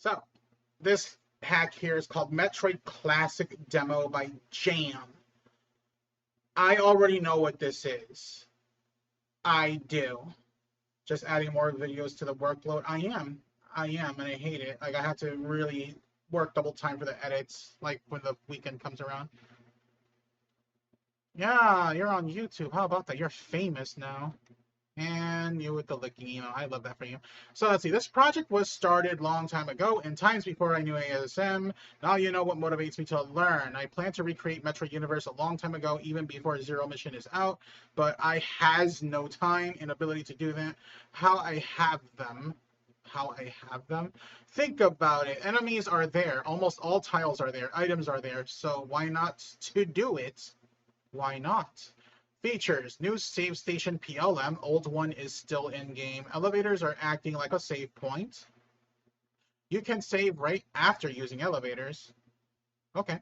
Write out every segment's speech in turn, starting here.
So, this hack here is called Metroid Classic Demo by Jam. I already know what this is. I do. Just adding more videos to the workload. I am, and I hate it. Like, I have to really work double time for the edits, like, when the weekend comes around. Yeah, you're on YouTube. How about that? You're famous now. And you with the licking email. I love that for you. So let's see. This project was started long time ago, in times before I knew ASM. Now you know what motivates me to learn. I plan to recreate Metroid Universe a long time ago, even before Zero Mission is out, but I has no time and ability to do that. How I have them. How I have them. Think about it. Enemies are there. Almost all tiles are there. Items are there. So why not to do it? Why not? Features: new save station PLM, old one is still in game. Elevators are acting like a save point. You can save right after using elevators. Okay.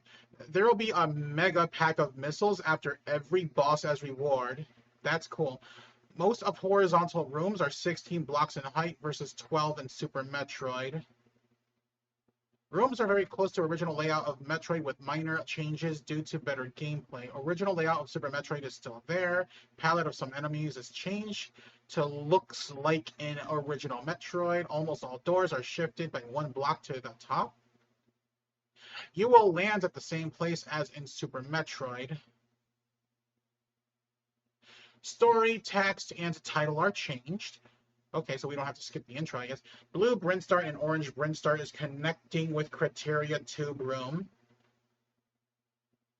There will be a mega pack of missiles after every boss as reward. That's cool. Most of horizontal rooms are 16 blocks in height versus 12 in Super Metroid. Rooms are very close to original layout of Metroid with minor changes due to better gameplay. Original layout of Super Metroid is still there. Palette of some enemies is changed to looks like in original Metroid. Almost all doors are shifted by one block to the top. You will land at the same place as in Super Metroid. Story, text, and title are changed. Okay, so we don't have to skip the intro, I guess. Blue Brinstar and Orange Brinstar is connecting with Criteria Tube Room.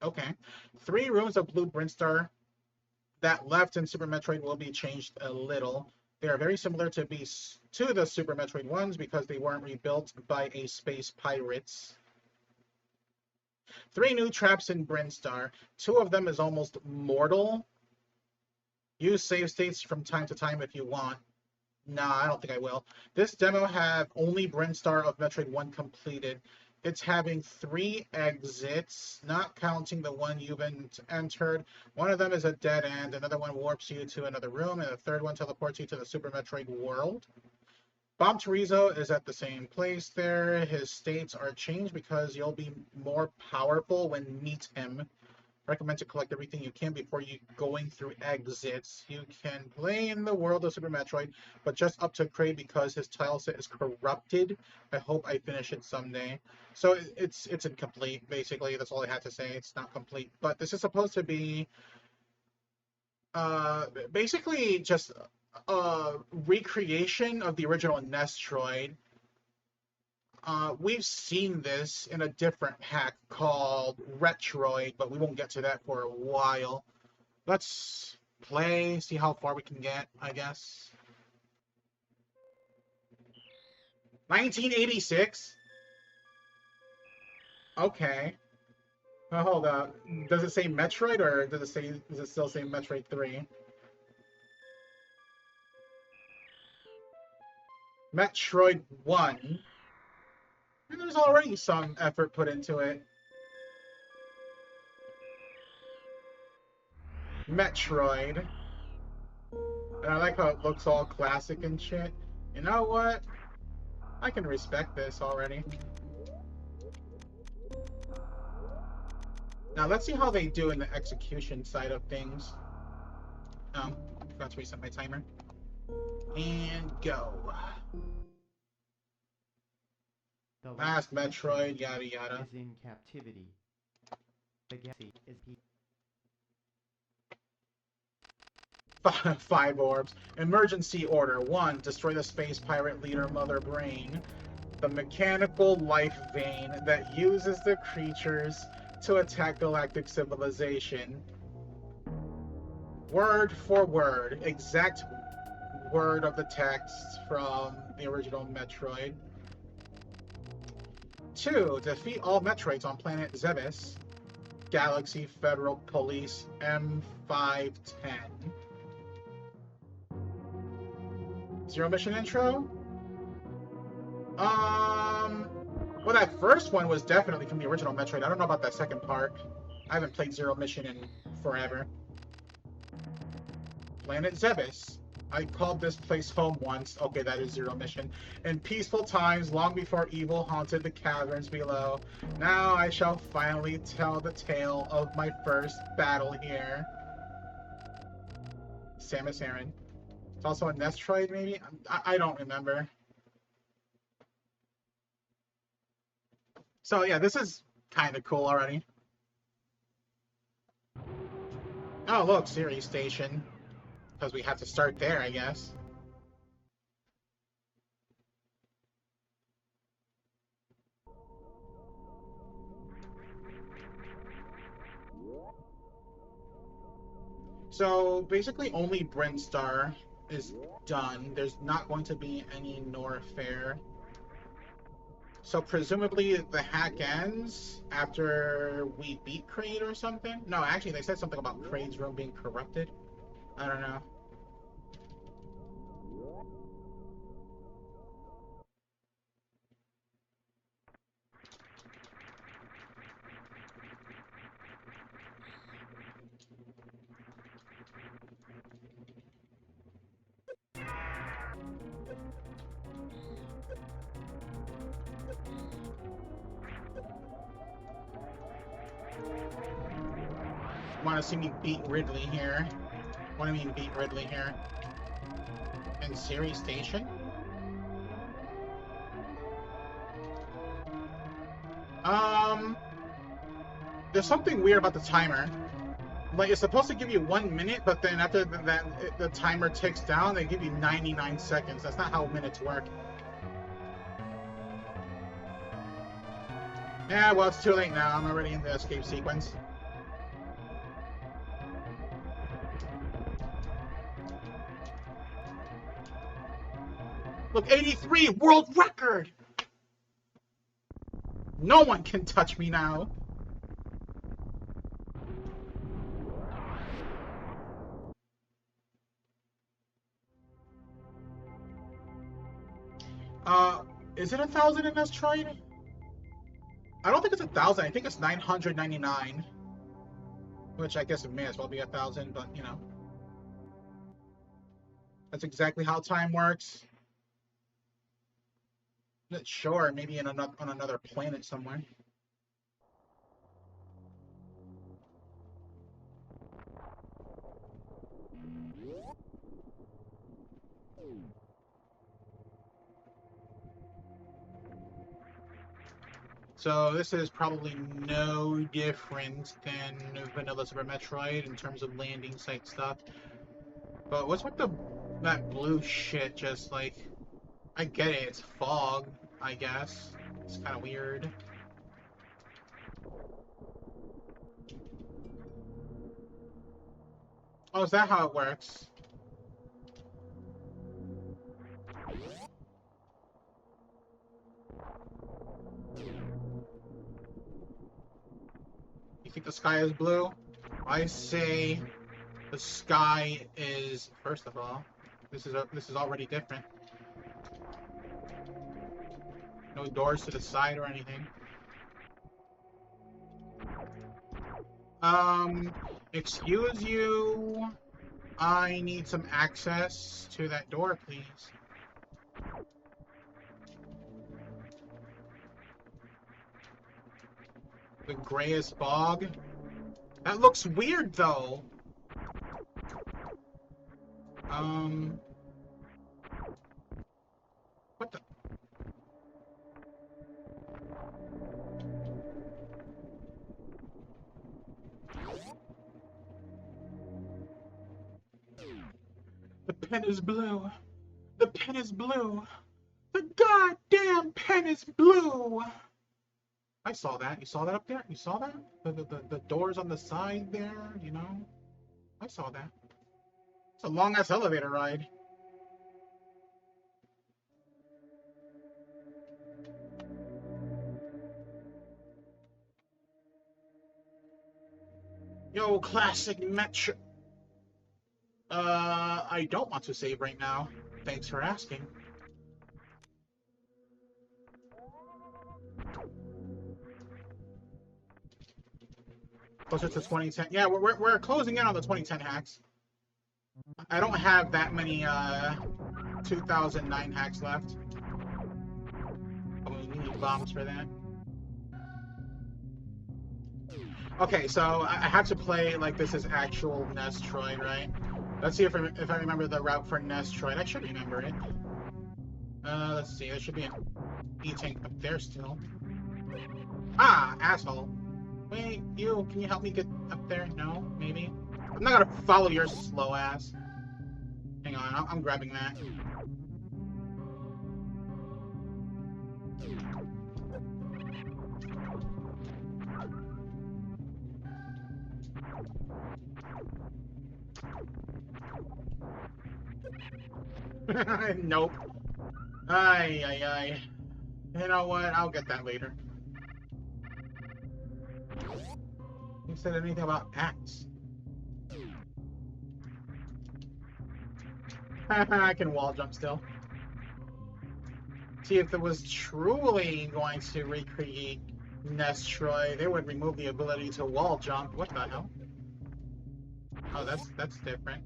Okay. 3 rooms of Blue Brinstar that left in Super Metroid will be changed a little. They are very similar to the Super Metroid ones because they weren't rebuilt by a space pirates. 3 new traps in Brinstar. 2 of them is almost mortal. Use save states from time to time if you want. Nah, I don't think I will. This demo have only Brinstar of Metroid 1 completed. It's having 3 exits, not counting the one you've entered. One of them is a dead end, another one warps you to another room, and the third one teleports you to the Super Metroid world. Bomb Chorizo is at the same place there. His states are changed because you'll be more powerful when meet him. Recommend to collect everything you can before you going through exits. You can play in the world of Super Metroid, but just up to Cray because his tile set is corrupted. I hope I finish it someday. So it's incomplete, basically. That's all I had to say. It's not complete. But this is supposed to be basically just a recreation of the original Nestroid. We've seen this in a different hack called Retroid, but we won't get to that for a while. Let's play, see how far we can get, I guess. 1986? Okay. Well, hold up. Does it say Metroid or does it still say Metroid 3? Metroid 1. And there's already some effort put into it. Metroid. And I like how it looks all classic and shit. You know what? I can respect this already. Now let's see how they do in the execution side of things. Oh, I forgot to reset my timer. And go. The Last Metroid, yada yada. is in captivity. The galaxy is 5 orbs. Emergency order. 1. Destroy the space pirate leader Mother Brain. The mechanical life vein that uses the creatures to attack galactic civilization. Word for word. Exact word of the text from the original Metroid. 2. Defeat all Metroids on planet Zebes. Galaxy Federal Police M510. Zero Mission intro? Well, that first one was definitely from the original Metroid. I don't know about that second part. I haven't played Zero Mission in forever. Planet Zebes. I called this place home once. Okay, that is zero mission. In peaceful times, long before evil haunted the caverns below. Now I shall finally tell the tale of my first battle here. Samus Aran. It's also a Metroid, maybe? I don't remember. So yeah, this is kind of cool already. Oh, look, Siri Station. Because we have to start there, I guess. So basically only Brinstar is done. There's not going to be any Norfair. So presumably the hack ends after we beat Kraid or something? No, actually they said something about Kraid's room being corrupted. I don't know. Want to see me beat Ridley here? What do I mean beat Ridley here? In Siri Station? There's something weird about the timer. Like, it's supposed to give you 1 minute, but then after that, the timer ticks down, they give you 99 seconds. That's not how minutes work. Yeah, well, it's too late now. I'm already in the escape sequence. Look, 83! World record! No one can touch me now. Is it 1,000 in Metroid? I don't think it's 1,000. I think it's 999. Which I guess it may as well be 1,000, but you know. That's exactly how time works. Sure, maybe in another, on another planet somewhere. So this is probably no different than vanilla Super Metroid in terms of landing site stuff. But what's with that blue shit? Just like, I get it, it's fog, I guess. It's kind of weird. Oh, is that how it works? You think the sky is blue? I say the sky is, first of all, this is already different. No doors to the side or anything. Excuse you. I need some access to that door, please. The grayest bog? That looks weird, though. What the? The pen is blue. The pen is blue. The goddamn pen is blue. I saw that. You saw that up there? You saw that? The doors on the side there, you know? I saw that. It's a long-ass elevator ride. Yo, classic Metro. I don't want to save right now. Thanks for asking. Closer to 2010. Yeah, we're closing in on the 2010 hacks. I don't have that many 2009 hacks left. Oh, we need bombs for that. Okay, so I have to play like this is actual Nestroid, right? Let's see if I remember the route for Nestroid. I should remember it. Let's see. There should be an E-tank up there still. Ah, asshole. Wait, you, can you help me get up there? No? Maybe? I'm not gonna follow your slow ass. Hang on, I'm grabbing that. Nope. Ay, ay, ay. You know what? I'll get that later. Who said anything about axe? I can wall jump still. See, if it was truly going to recreate Nestroid, they would remove the ability to wall jump. What the hell? Oh, that's different.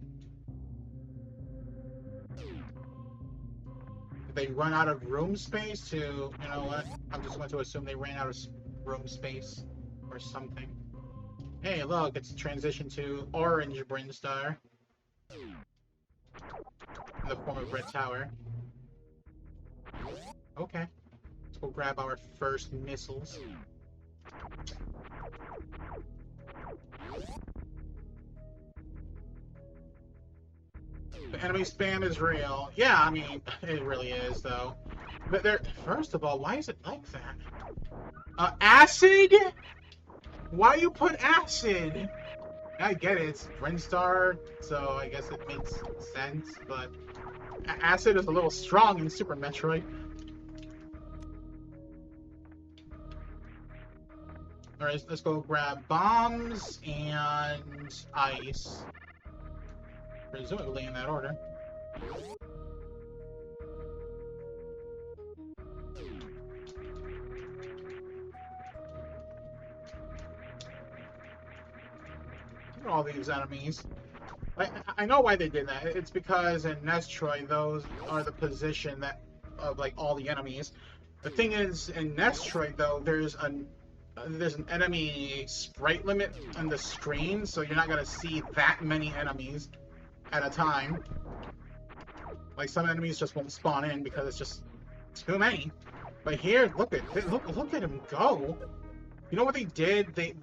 Did they run out of room space to, you know what? I'm just going to assume they ran out of room space or something. Hey, look, it's transitioned to orange Brinstar in the form of Red Tower. Okay. Let's go grab our first missiles. The enemy spam is real. Yeah, I mean, it really is, though. But there, first of all, why is it like that? Acid? Why you put acid? I get it, it's Brinstar, so I guess it makes sense, but acid is a little strong in Super Metroid. Alright, let's go grab bombs and ice. Presumably in that order. Look at all these enemies. I know why they did that. It's because in Nestroid, those are the position that of like all the enemies. The thing is, in Nestroid though, there's an enemy sprite limit on the screen, so you're not gonna see that many enemies at a time. Like some enemies just won't spawn in because it's just too many. But here, look at him go. You know what they did? They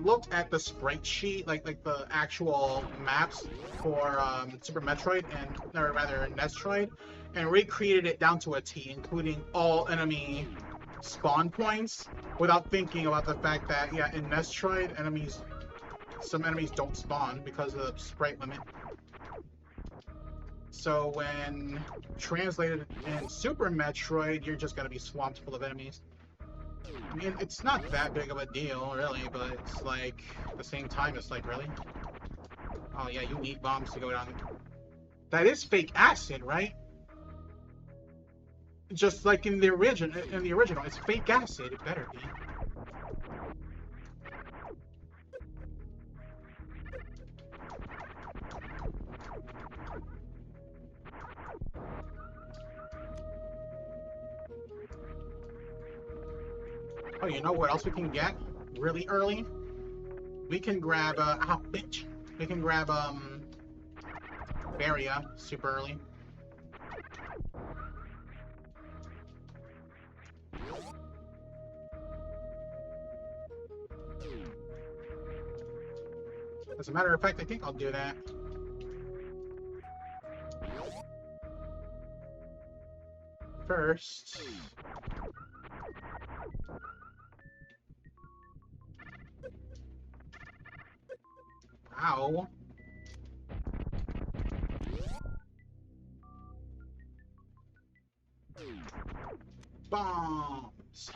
looked at the sprite sheet, like the actual maps for Super Metroid or rather Nestroid, and recreated it down to a T, including all enemy spawn points, without thinking about the fact that yeah, in Nestroid, some enemies don't spawn because of the sprite limit. So when translated in Super Metroid, you're just gonna be swamped full of enemies. I mean, it's not that big of a deal, really, but it's like, at the same time, it's like, really? Oh yeah, you need bombs to go down. That is fake acid, right? Just like in the original, it's fake acid. It better be. Oh, you know what else we can get really early? We can grab, ah, bitch. We can grab, Varia super early. As a matter of fact, I think I'll do that. First... Ow. Bombs.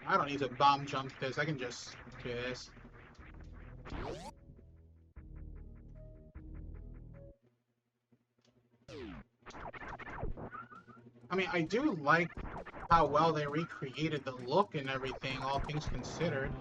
I don't need to bomb jump this. I can just do this. mean, I do like how well they recreated the look and everything, all things considered.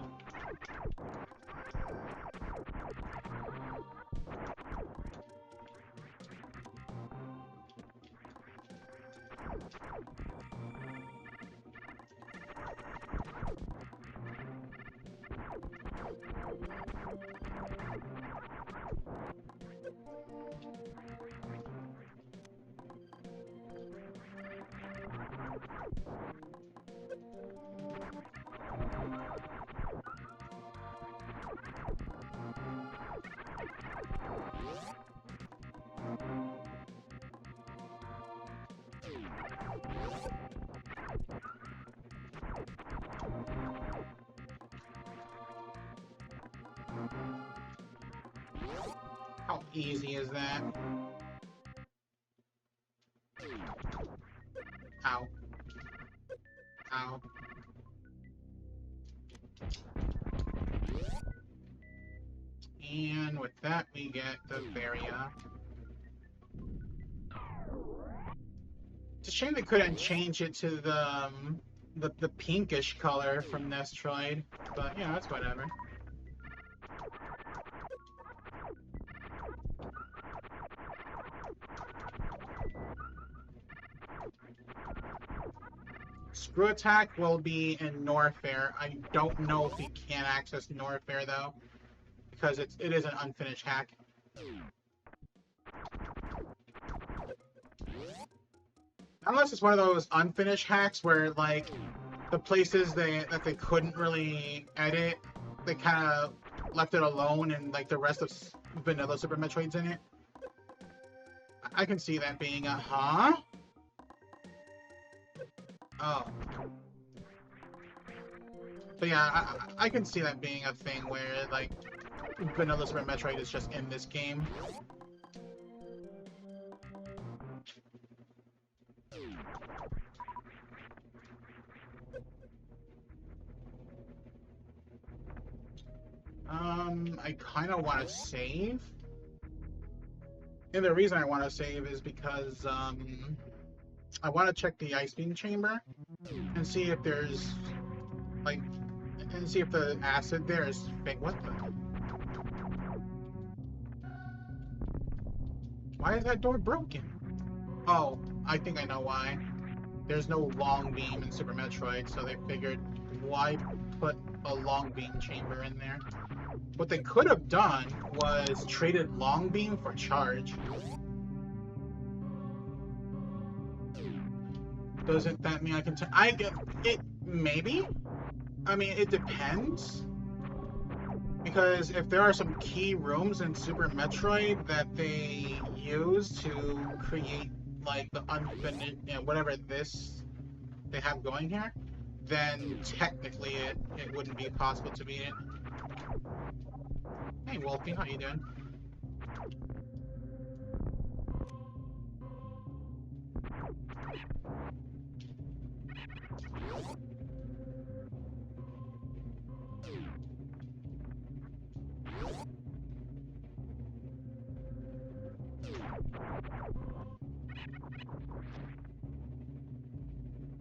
How easy is that? Ow. Ow. And with that, we get the Varia. It's a shame they couldn't change it to the pinkish color from Nestroid, but yeah, that's whatever. Screw Attack will be in Norfair. I don't know if we can access Norfair though, because it is an unfinished hack. Unless it's one of those unfinished hacks where like the places that they couldn't really edit, they kind of left it alone, and like the rest of vanilla Super Metroid's in it. I can see that being a huh? Oh. But yeah, I can see that being a thing where like vanilla Super Metroid is just in this game. I kind of want to save. And the reason I want to save is because, I want to check the Ice Beam Chamber and see if there's, like, and see if the acid there is fake. What the? Why is that door broken? Oh, I think I know why. There's no long beam in Super Metroid, so they figured, why put a long beam chamber in there? What they could have done was traded long beam for charge. Doesn't that mean I can I get it? Maybe. I mean, it depends. Because if there are some key rooms in Super Metroid that they use to create like the unfinished, you know, whatever this they have going here, then technically it wouldn't be possible to beat it. Hey Wolfie, how you doing?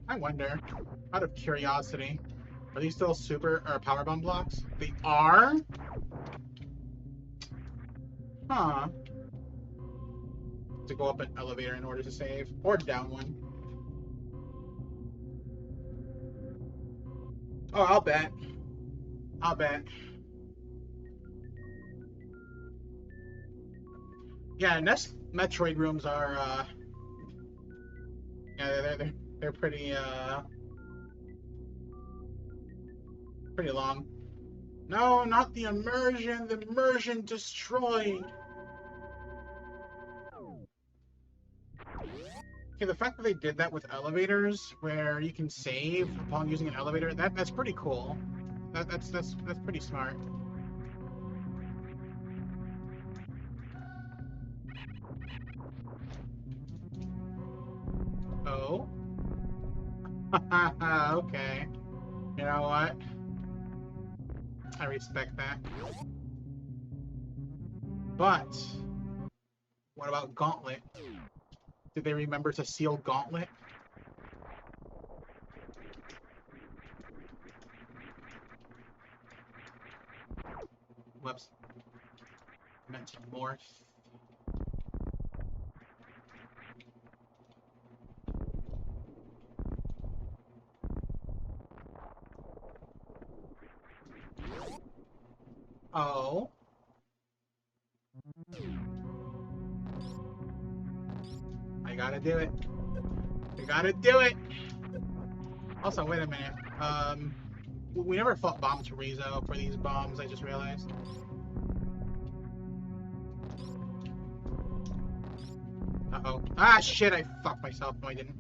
I wonder, out of curiosity, are these still super or power bomb blocks? They are? Huh. To go up an elevator in order to save, or down one. Oh, I'll bet. I'll bet. Yeah, next Metroid rooms are, yeah, they're pretty, pretty long. No, not the immersion. The immersion destroyed. Okay, the fact that they did that with elevators, where you can save upon using an elevator, that's pretty cool. That's pretty smart. Oh. Okay. You know what? I respect that. But what about Gauntlet? Did they remember to seal Gauntlet? More. Oh. I gotta do it. I gotta do it. Also, wait a minute. We never fought Bomb Chorizo for these bombs, I just realized. Uh-oh. Ah, shit, I fucked myself. No, I didn't.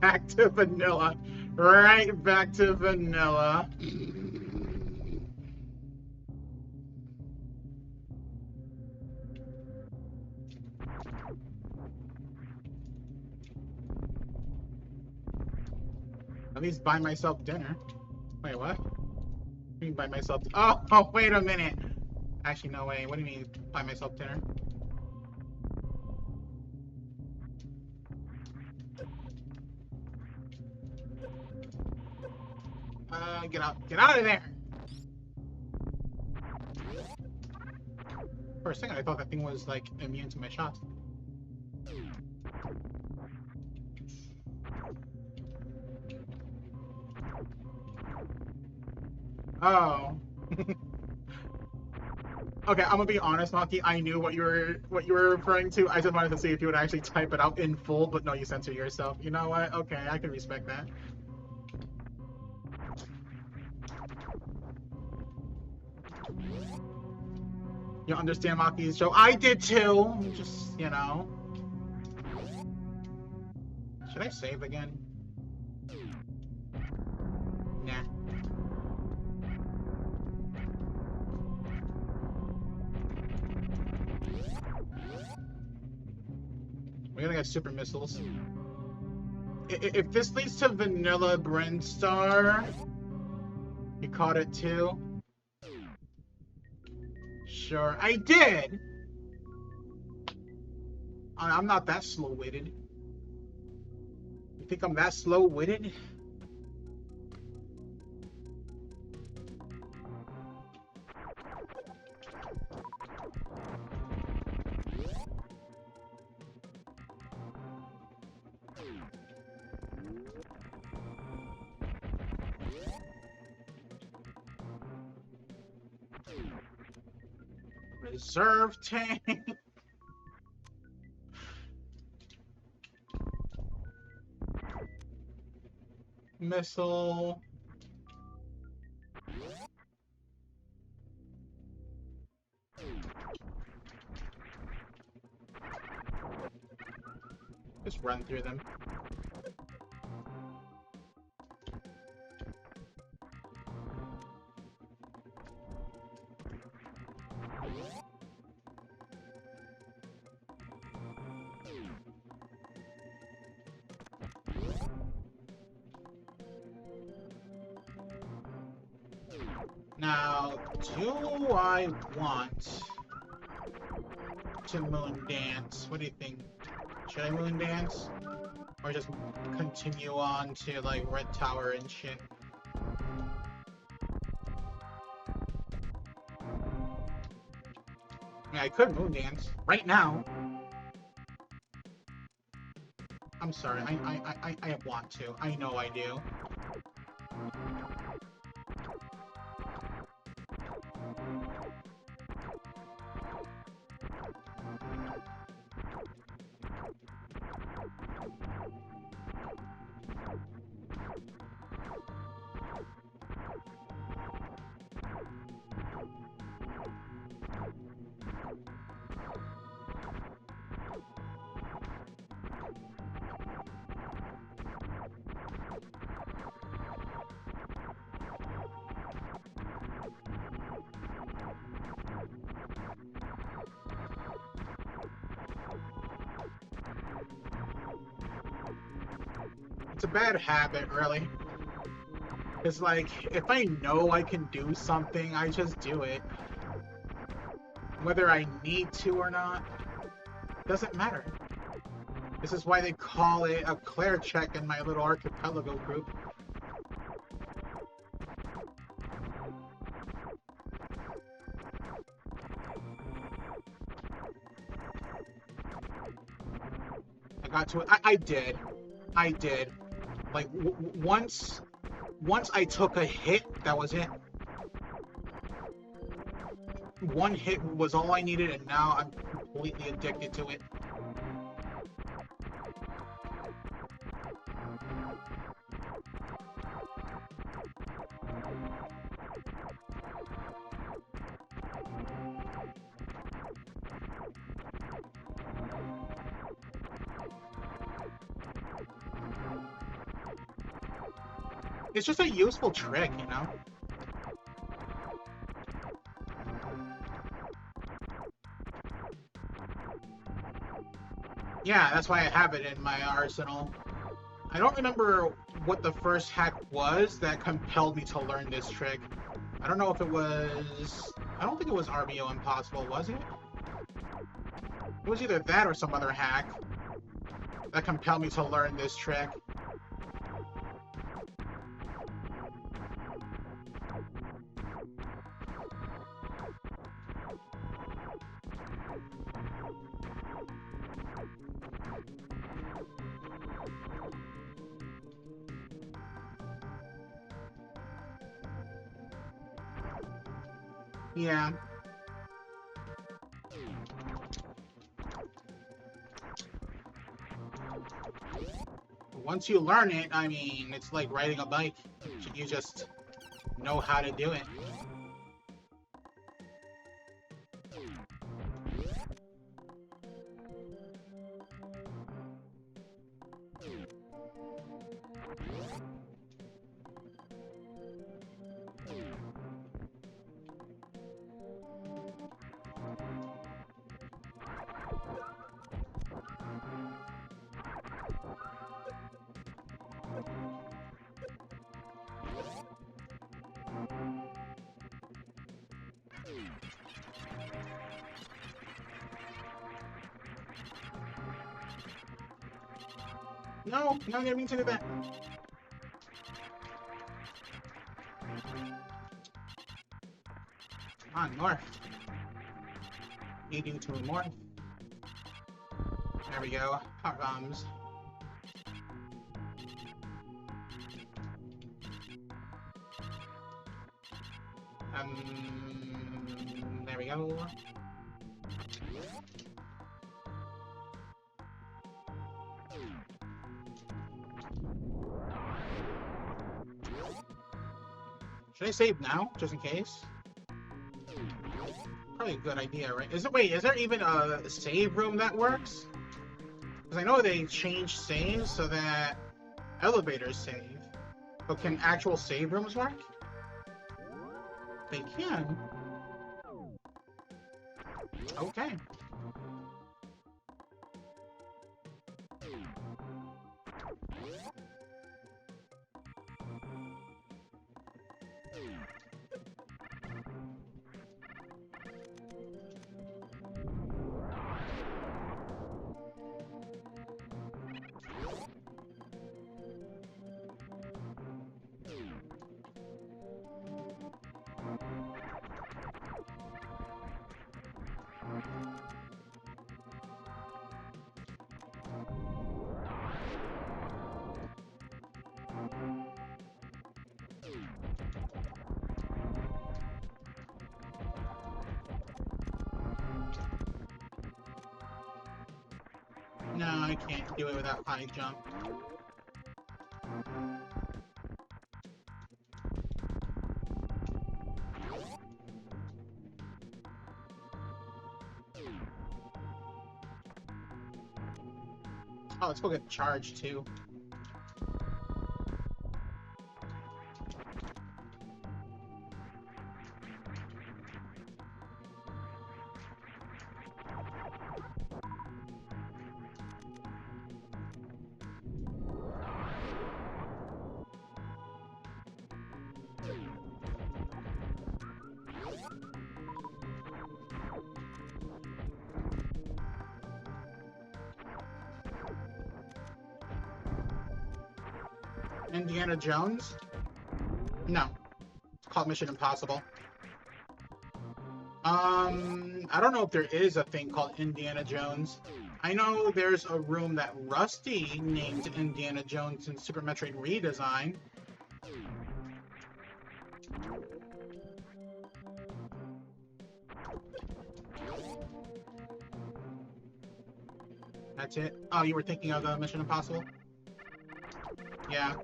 Back to vanilla. Right back to vanilla. At least buy myself dinner. Wait, what? What do you mean buy myself? Oh, wait a minute. Actually, no way. What do you mean buy myself dinner? Get out of there! For a second, I thought that thing was like immune to my shots. Oh. Okay, I'm gonna be honest, Maki. I knew what you were referring to. I just wanted to see if you would actually type it out in full, but no, you censor yourself. You know what? Okay, I can respect that. You understand Maki's joke? I did too. Just, you know. Should I save again? Nah. We're gonna get super missiles. If this leads to Vanilla Brinstar, you caught it too? Sure, I did! I'm not that slow-witted. You think I'm that slow-witted? Reserve tank. Missile. Just run through them. Now, do I want to moon dance? What do you think? Should I moon dance? Or just continue on to, like, Red Tower and shit? I mean, I could moon dance right now. I'm sorry, I want to. I know I do. It's a bad habit, really. It's like, if I know I can do something, I just do it. Whether I need to or not, doesn't matter. This is why they call it a Claire check in my little archipelago group. I got to it. I did. I did. Like, once I took a hit, that was it. One hit was all I needed, and now I'm completely addicted to it. It's just a useful trick, you know? Yeah, that's why I have it in my arsenal. I don't remember what the first hack was that compelled me to learn this trick. I don't know if it was... I don't think it was RBO Impossible, was it? It was either that or some other hack that compelled me to learn this trick. Yeah. Once you learn it, I mean, it's like riding a bike. You just know how to do it. No, no, I didn't mean to do that. Come on, north. Need you to north. There we go. Power bombs. There we go. Should I save now, just in case? Probably a good idea, right? Wait, is there even a save room that works? Because I know they changed saves so that elevators save. But can actual save rooms work? They can. Okay. No, I can't do it without high jump. Oh, let's go get charged too. Indiana Jones? No. It's called Mission Impossible. I don't know if there is a thing called Indiana Jones. I know there's a room that Rusty named Indiana Jones in Super Metroid redesign. That's it? Oh, you were thinking of Mission Impossible? Yeah.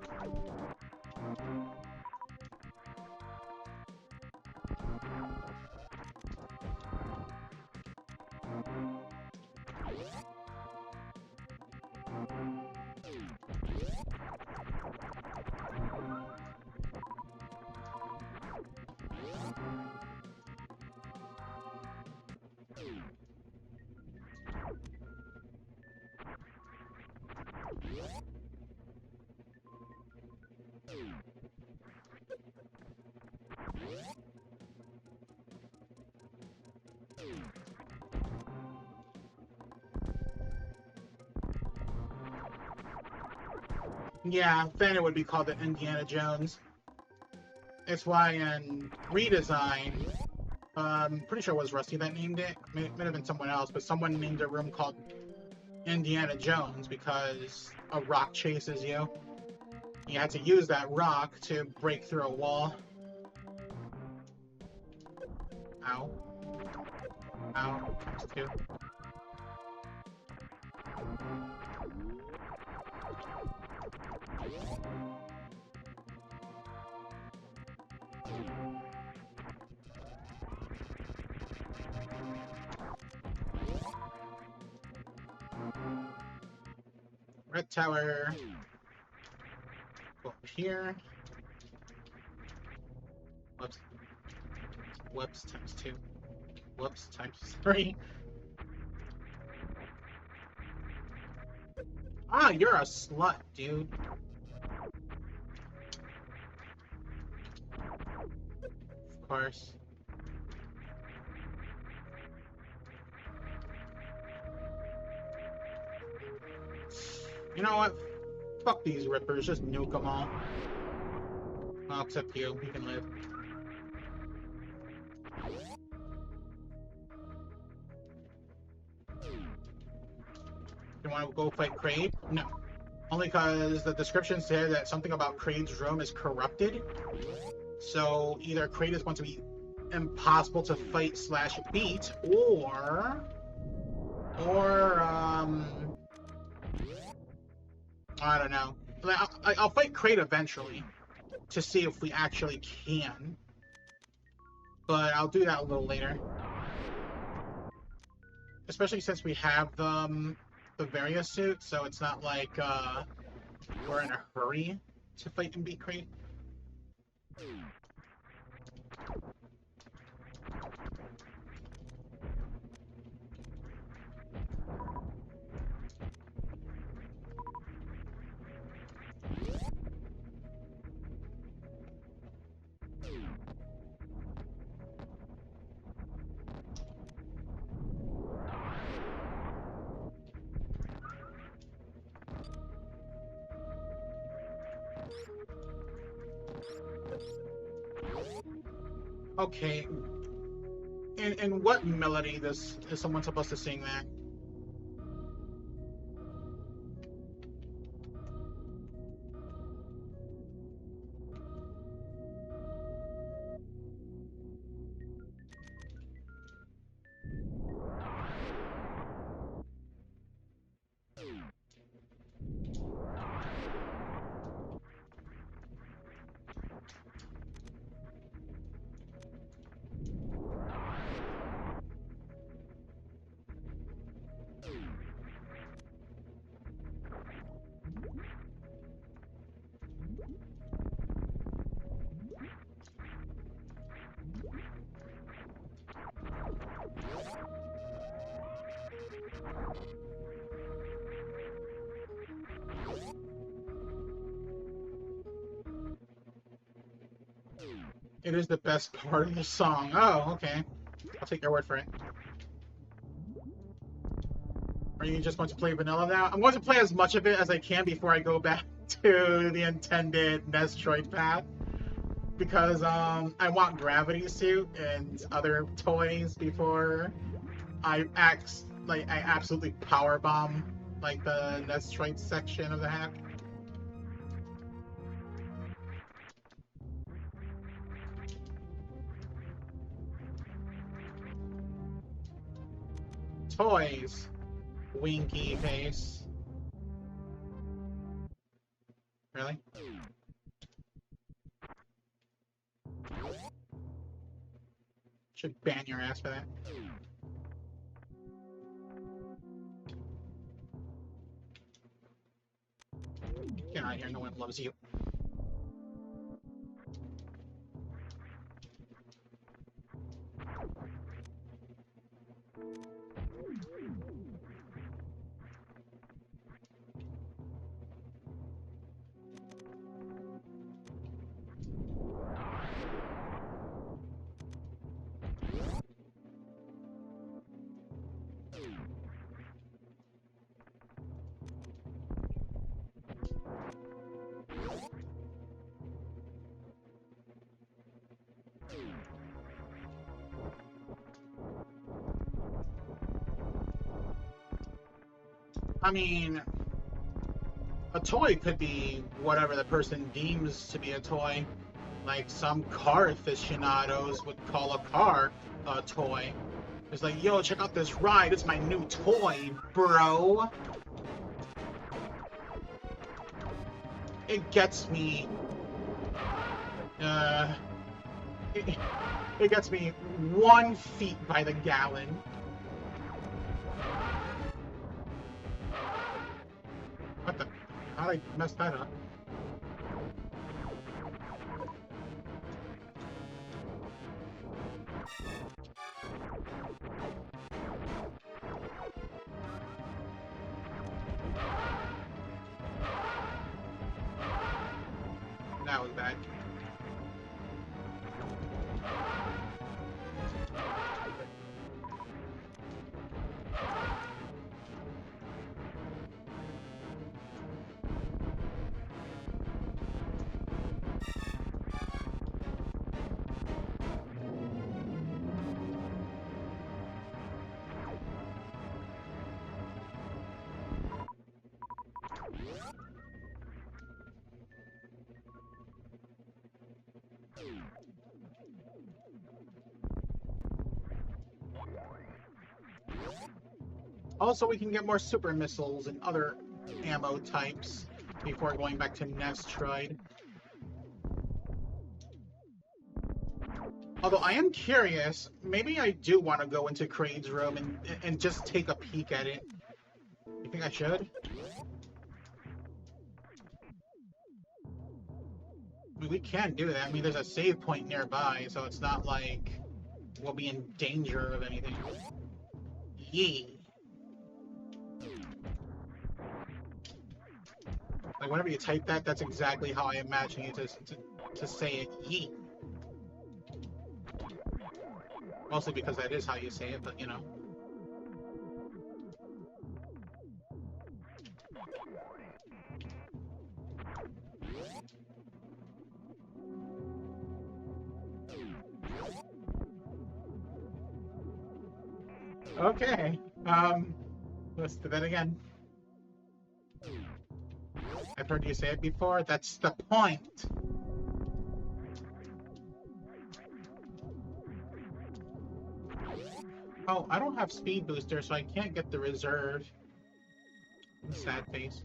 Yeah, then it would be called the Indiana Jones. It's why in redesign, pretty sure it was Rusty that named it. It might have been someone else, but someone named a room called Indiana Jones because a rock chases you. You had to use that rock to break through a wall. Ow. Ow. Times two. Red Tower. Go up here. Whoops. Whoops times two. Whoops times three. Ah, you're a slut, dude. Of course. You know what? Fuck these rippers, just nuke them all. Well, except you. You can live. You want to go fight Kraid? No. Only because the description said that something about Kraid's room is corrupted. So either Kraid is going to be impossible to fight slash beat, or I don't know. I'll fight Kraid eventually to see if we actually can. But I'll do that a little later. Especially since we have the various suit, so it's not like we're in a hurry to fight and beat Kraid. Okay. In what melody is someone supposed to sing that? It is the best part of the song. Oh, okay. I'll take your word for it. Are you just going to play vanilla now? I'm going to play as much of it as I can before I go back to the intended Nestroid path because I want Gravity Suit and other toys before I absolutely power bomb like the Nestroid section of the hack. Toys, winky face. Really? Should ban your ass for that. Get out of here, no one loves you. I mean, a toy could be whatever the person deems to be a toy. Like some car aficionados would call a car a toy. It's like, yo, check out this ride. It's my new toy, bro. It gets me. Uh, it gets me 1 feet by the gallon. What the? How'd I mess that up? That was bad. Also, we can get more super missiles and other ammo types before going back to Nestroid. Although I am curious, maybe I do want to go into Kraid's room and just take a peek at it. You think I should? I mean, we can do that. I mean, there's a save point nearby, so it's not like we'll be in danger of anything. Yee. Like, whenever you type that, that's exactly how I imagine you to say it. Yee. Mostly because that is how you say it, but you know. Okay. Let's do that again. I've heard you say it before. That's the point. Oh, I don't have speed booster, so I can't get the reserve. Sad face.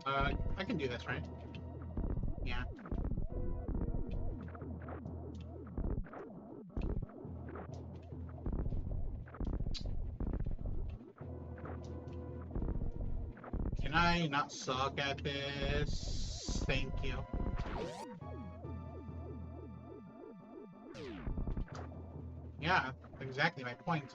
I can do this, right? Yeah. Can I not suck at this? Thank you. Yeah, exactly my point.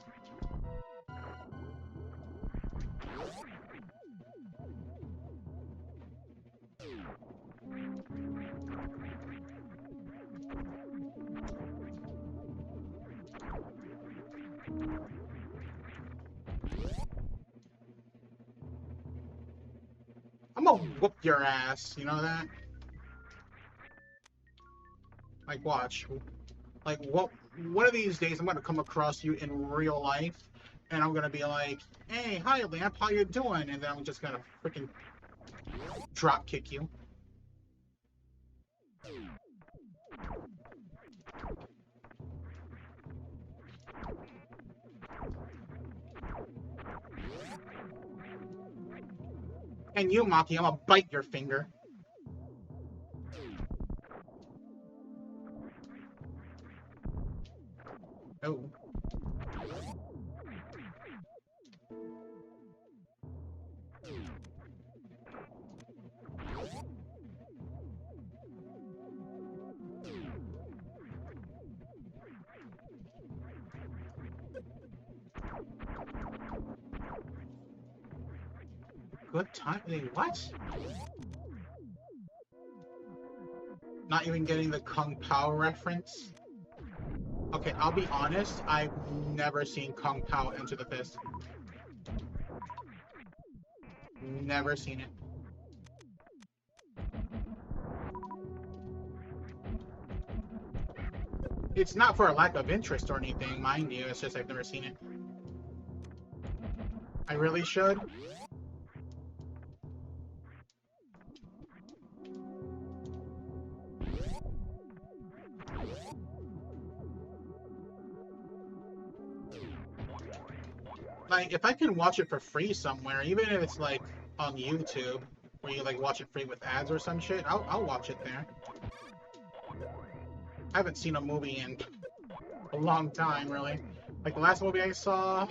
gonna whoop your ass. You know that? Like, watch. Like, what? One of these days, I'm gonna come across you in real life, and I'm gonna be like, "Hey, hi, Lamp, how you doing?" And then I'm just gonna freaking drop kick you. And you, Maki, I'm gonna bite your finger. Oh. Good time. Wait, what? Not even getting the Kung Pao reference? Okay, I'll be honest, I've never seen Kung Pao Enter the Fist. Never seen it. It's not for a lack of interest or anything, mind you, it's just I've never seen it. I really should. Like, if I can watch it for free somewhere, even if it's like on YouTube, where you like watch it free with ads or some shit, I'll watch it there. I haven't seen a movie in a long time, really. Like, the last movie I saw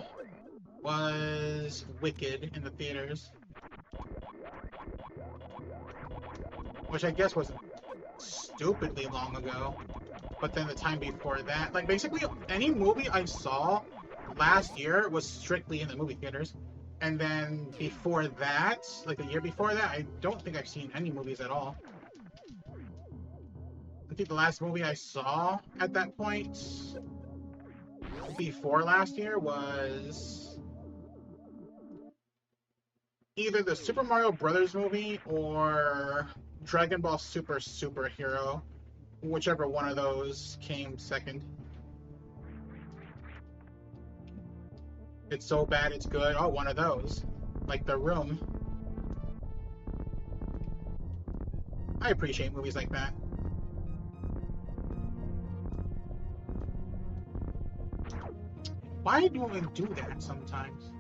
was Wicked in the theaters. Which I guess was stupidly long ago. But then the time before that, like, basically any movie I saw last year was strictly in the movie theaters. And then before that, like a year before that, I don't think I've seen any movies at all. I think the last movie I saw at that point before last year was either the Super Mario Brothers movie or Dragon Ball Super Superhero, whichever one of those came second. It's so bad it's good. Oh, one of those. Like The Room. I appreciate movies like that. Why do I do that sometimes?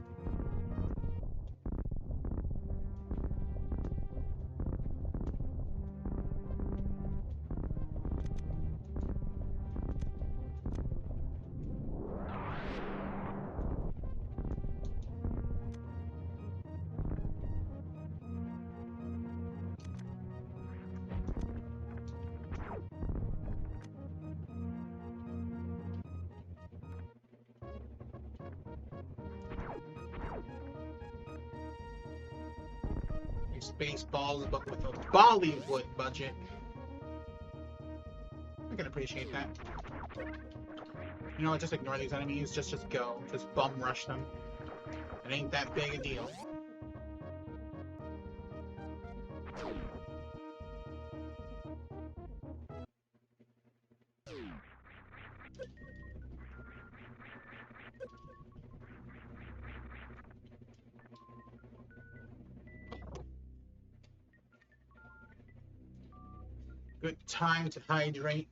Spaceballs, but with a Bollywood budget. I can appreciate that. You know what, just ignore these enemies, just go. Just bum rush them. It ain't that big a deal. Good time to hydrate.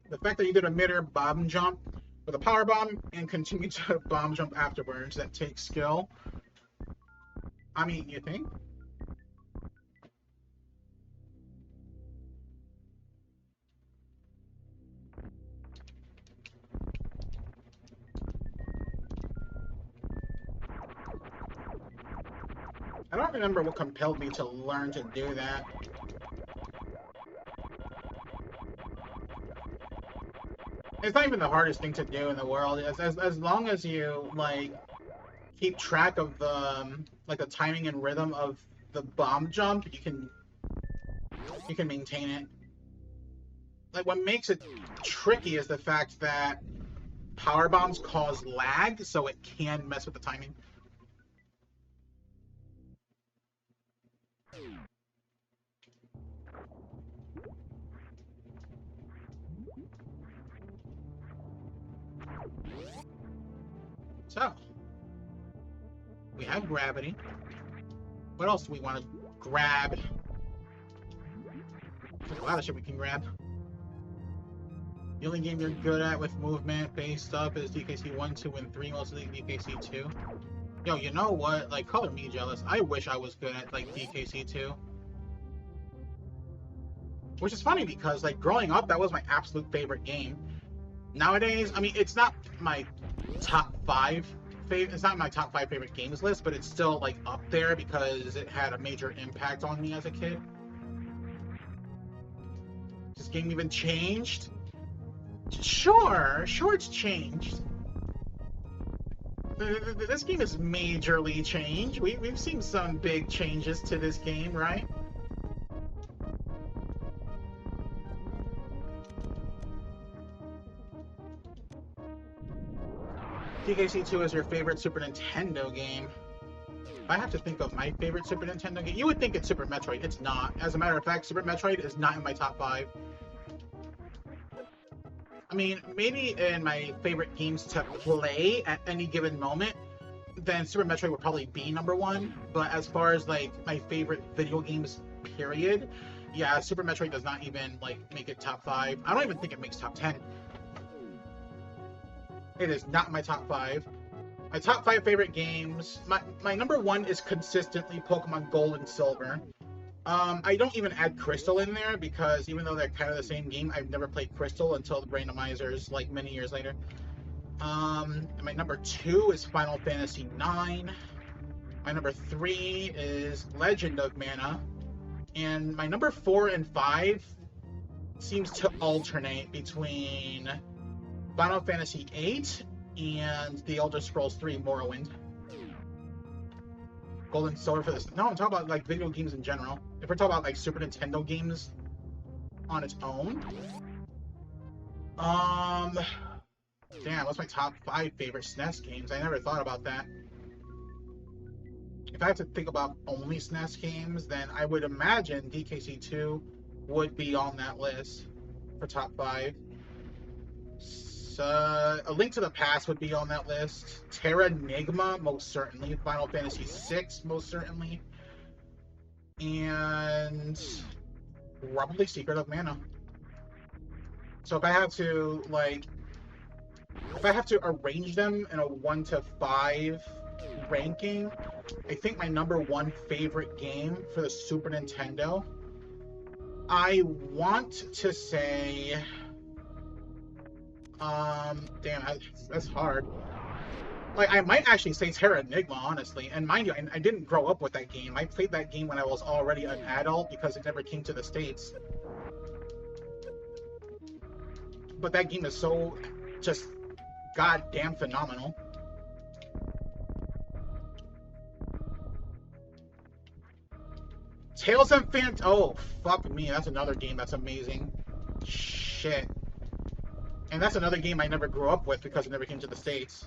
The fact that you did a mid-air bomb jump with a power bomb and continue to bomb jump afterwards, that takes skill. I mean, you think? I don't remember what compelled me to learn to do that. It's not even the hardest thing to do in the world. As long as you like keep track of the like the timing and rhythm of the bomb jump, you can maintain it. like what makes it tricky is the fact that power bombs cause lag, so it can mess with the timing. So, we have gravity. What else do we want to grab? There's a lot of shit we can grab. The only game you're good at with movement-based stuff is DKC 1, 2, and 3, mostly DKC 2. Yo, you know what? Like, color me jealous. I wish I was good at, like, DKC 2. Which is funny because, like, growing up, that was my absolute favorite game. Nowadays, I mean, it's not my top 5 it's not my top 5 favorite games list, but it's still, like, up there because it had a major impact on me as a kid. This game even changed? Sure it's changed. This game is majorly changed. We've seen some big changes to this game, right? DKC 2 is your favorite Super Nintendo game. If I have to think of my favorite Super Nintendo game, you would think it's Super Metroid. It's not. As a matter of fact, Super Metroid is not in my top 5. I mean, maybe in my favorite games to play at any given moment, then Super Metroid would probably be number 1. But as far as, like, my favorite video games, period, yeah, Super Metroid does not even, like, make it top 5. I don't even think it makes top 10. It is not my top 5. My top 5 favorite games, my number 1 is consistently Pokemon Gold and Silver. I don't even add Crystal in there because even though they're kind of the same game, I've never played Crystal until the Randomizers, like, many years later. My number 2 is Final Fantasy IX. My number 3 is Legend of Mana. And my number 4 and 5 seems to alternate between Final Fantasy VIII and The Elder Scrolls 3 Morrowind. Golden Sword for this. No, I'm talking about, like, video games in general. If we're talking about, like, Super Nintendo games on its own. Damn, what's my top 5 favorite SNES games? I never thought about that. If I have to think about only SNES games, then I would imagine DKC 2 would be on that list for top 5. A Link to the Past would be on that list. Terranigma, most certainly. Final Fantasy VI, most certainly. And probably Secret of Mana. So if I have to, like, arrange them in a 1 to 5 ranking, I think my number 1 favorite game for the Super Nintendo, I want to say... damn, that's hard. Like, I might actually say Terranigma, honestly. And mind you, I didn't grow up with that game. I played that game when I was already an adult because it never came to the States. But that game is so just goddamn phenomenal. Tales of oh, fuck me, that's another game that's amazing. Shit. And that's another game I never grew up with because it never came to the States.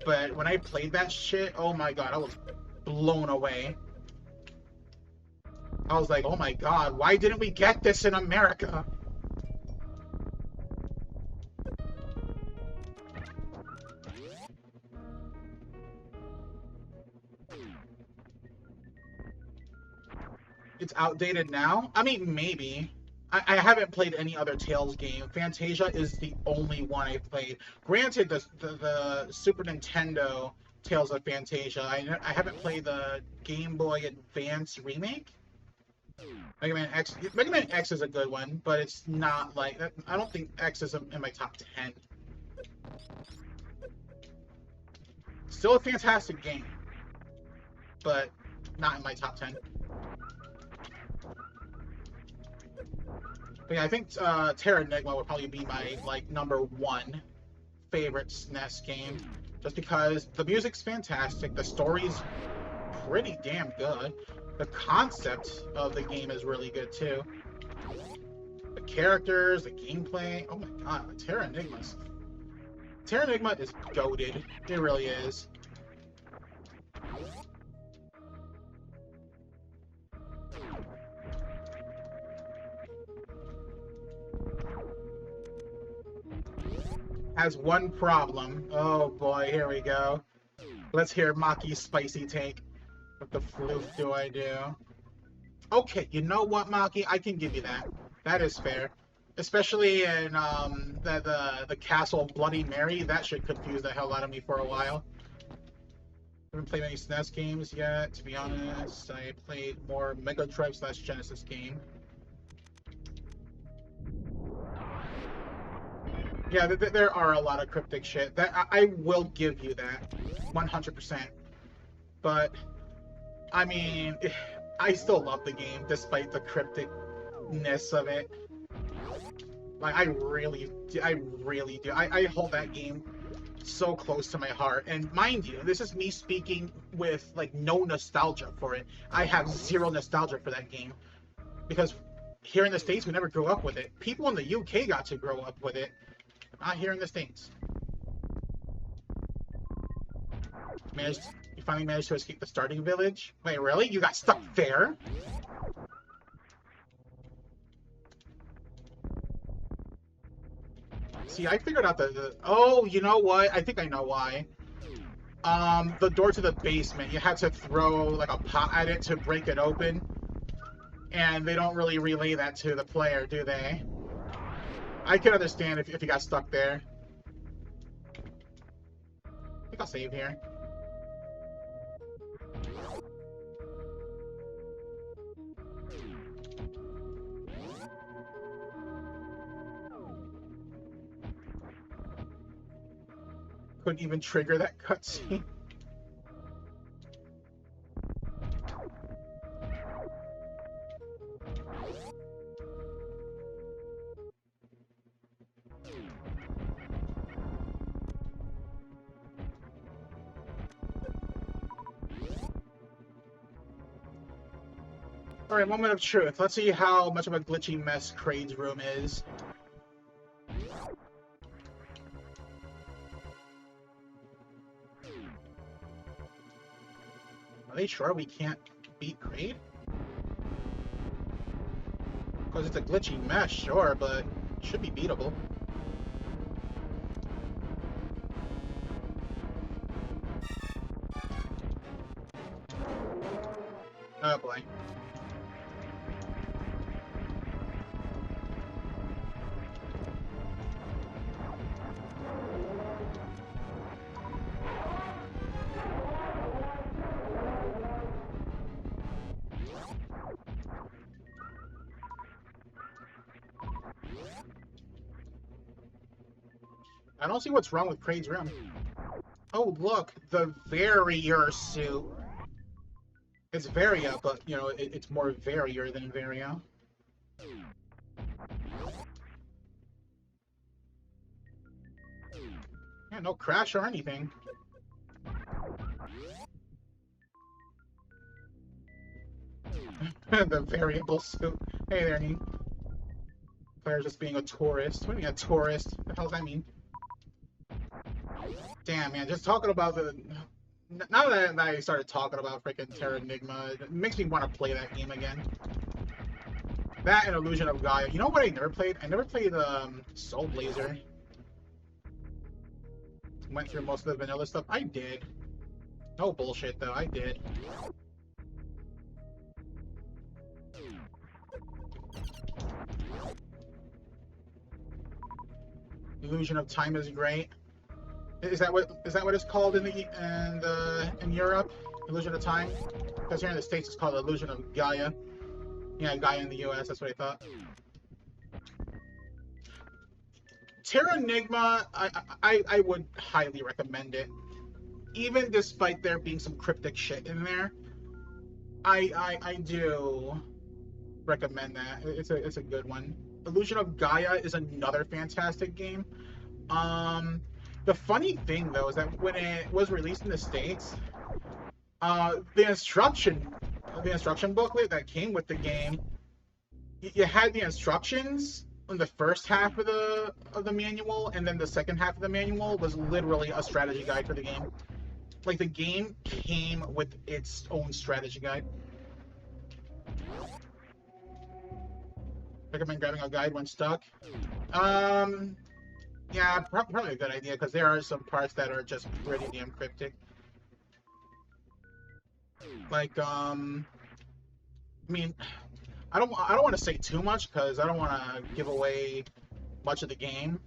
But when I played that shit, oh my god, I was blown away. I was like, oh my god, why didn't we get this in America? It's outdated now? I mean, maybe. I haven't played any other Tales game. Fantasia is the only one I've played. Granted, the Super Nintendo Tales of Fantasia, I haven't played the Game Boy Advance remake. Mega Man X is a good one, but it's not like... I don't think X is in my top 10. Still a fantastic game, but not in my top 10. But yeah, I think Terranigma would probably be my, like, number 1 favorite SNES game. Just because the music's fantastic, the story's pretty damn good, the concept of the game is really good too. The characters, the gameplay. Oh my god, Terra Enigma's. Terra Enigma is goated. It really is. Has one problem. Oh boy, here we go. Let's hear Maki's spicy take. What the floof do I do? Okay, you know what, Maki? I can give you that. That is fair. Especially in the Castle of Bloody Mary. That should confuse the hell out of me for a while. I haven't played many SNES games yet, to be honest. I played more Metroid / Genesis game. Yeah, there are a lot of cryptic shit. That I will give you that, 100%. But I mean, I still love the game despite the crypticness of it. Like I really do. I hold that game so close to my heart. And mind you, this is me speaking with like no nostalgia for it. I have zero nostalgia for that game because here in the States we never grew up with it. People in the UK got to grow up with it. Not here in the States. You finally managed to escape the starting village? Wait, really? You got stuck there? See, I figured out oh, you know what? I think I know why. The door to the basement, you had to throw like a pot at it to break it open. And they don't really relay that to the player, do they? I can understand if you got stuck there. I think I'll save here. Couldn't even trigger that cutscene. Alright, moment of truth. Let's see how much of a glitchy mess Kraid's room is. Are they sure we can't beat Kraid? Because it's a glitchy mess, sure, but it should be beatable. Oh boy. I don't see what's wrong with Kraid's room. Oh, look, the Varrier suit. It's Varia, but, you know, it's more Varrier than Varia. Yeah, no crash or anything. The variable suit. Hey there, Neat. Player's just being a tourist. What do you mean a tourist? What the hell does that mean? Damn, man, just talking about the... Now that I started talking about freaking Terra Enigma, it makes me want to play that game again. That and Illusion of Gaia. You know what I never played? I never played Soul Blazer. Went through most of the vanilla stuff. I did. No bullshit, though. I did. Illusion of Time is great. Is that what it's called in Europe? Illusion of Time? Because here in the States it's called Illusion of Gaia. Yeah, Gaia in the US, that's what I thought. Terra Enigma, I would highly recommend it. Even despite there being some cryptic shit in there, I do recommend that. It's a good one. Illusion of Gaia is another fantastic game. The funny thing though is that when it was released in the States, the instruction booklet that came with the game you had the instructions in the first half of the manual, and then the second half of the manual was literally a strategy guide for the game. Like the game came with its own strategy guide. Recommend grabbing a guide when stuck. Um, yeah, probably a good idea because there are some parts that are just pretty damn cryptic. Like, I mean, I don't want to say too much because I don't want to give away much of the game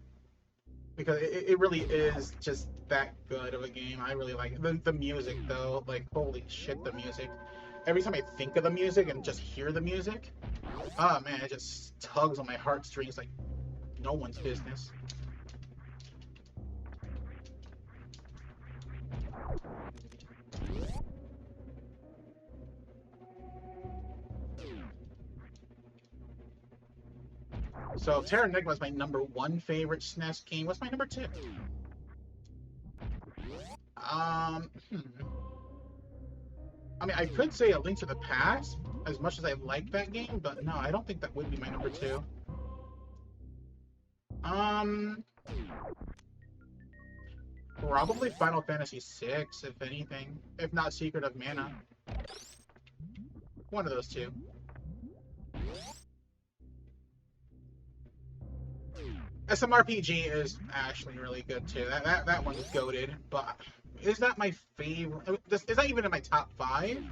because it really is just that good of a game. I really like it. The music though, like holy shit, the music. Every time I think of the music and just hear the music, oh man, it just tugs on my heartstrings like no one's business. So Terra Enigma is my number one favorite SNES game. What's my number two? Hmm. I mean, I could say A Link to the Past, as much as I like that game, but no, I don't think that would be my number two. Um, Probably Final Fantasy VI, if anything. If not Secret of Mana. One of those two. SMRPG is actually really good too. That one's goated, but is that my favorite? Is that even in my top five?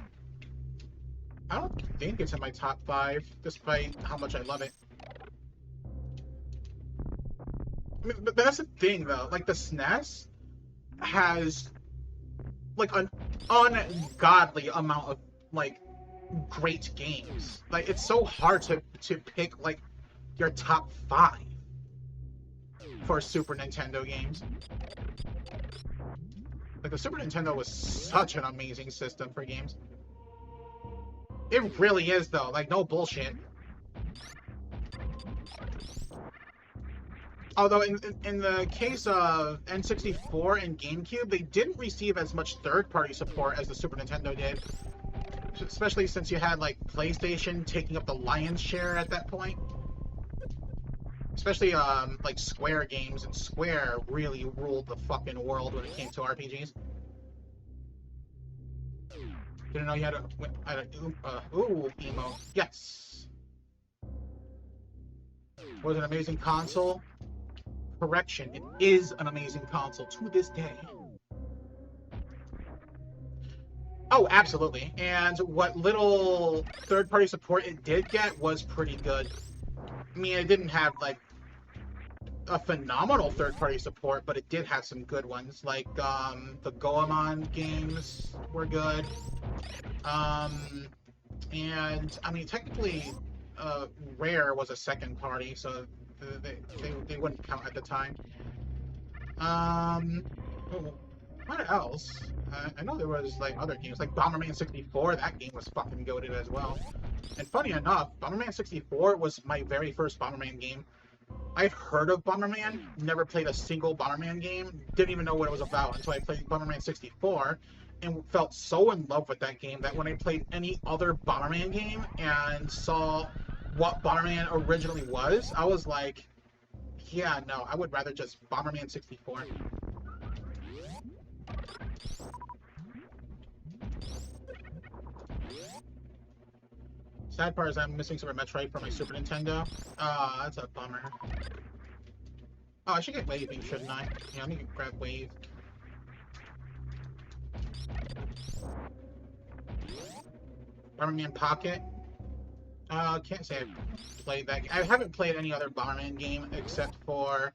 I don't think it's in my top five, despite how much I love it. I mean, but that's the thing though. Like the SNES has like an ungodly amount of like great games. Like it's so hard to pick like your top five for Super Nintendo games. Like the Super Nintendo was such an amazing system for games. It really is though, like no bullshit. Although in the case of N64 and GameCube, they didn't receive as much third-party support as the Super Nintendo did. Especially since you had like PlayStation taking up the lion's share at that point. Especially like Square games, and Square really ruled the fucking world when it came to RPGs. Didn't know you had a ooh emo. Yes. Was an amazing console. Correction, it is an amazing console to this day. Oh, absolutely. And what little third-party support it did get was pretty good. I mean, it didn't have like a phenomenal third-party support, but it did have some good ones. Like the Goemon games were good. And I mean, technically, Rare was a second party, so they wouldn't count at the time. What else? I know there was like other games, like Bomberman 64. That game was fucking goated as well. And funny enough, Bomberman 64 was my very first Bomberman game. I'd heard of Bomberman, never played a single Bomberman game, didn't even know what it was about until I played Bomberman 64, and felt so in love with that game that when I played any other Bomberman game and saw what Bomberman originally was, I was like, yeah, no, I would rather just Bomberman 64. Sad part is I'm missing Super Metroid for my Super Nintendo. That's a bummer. Oh, I should get Waving, shouldn't I? Yeah, I need to grab Wave. Bomberman Pocket. Can't say I've played that. I haven't played any other Bomberman game except for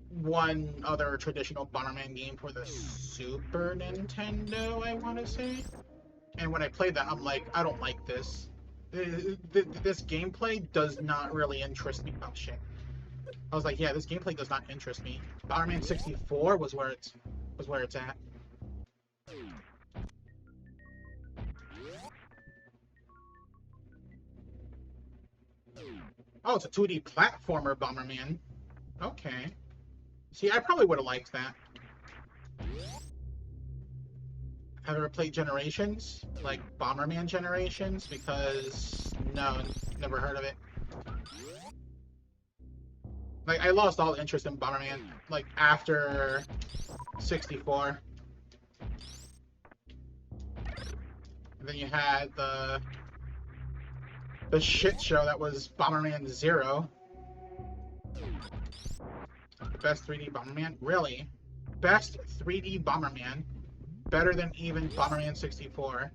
one other traditional Bomberman game for the Super Nintendo, I want to say. And when I played that, I'm like, I don't like this. This gameplay does not really interest me. Oh shit! I was like, yeah, this gameplay does not interest me. Bomberman 64 was where it's at. Oh, it's a 2D platformer Bomberman. Okay. See, I probably would have liked that. Have you ever played Generations? Like Bomberman Generations? Because no, never heard of it. Like I lost all interest in Bomberman like after 64. And then you had the shit show that was Bomberman Zero. The best 3D Bomberman? Really? Best 3D Bomberman? Better than even Bomberman 64?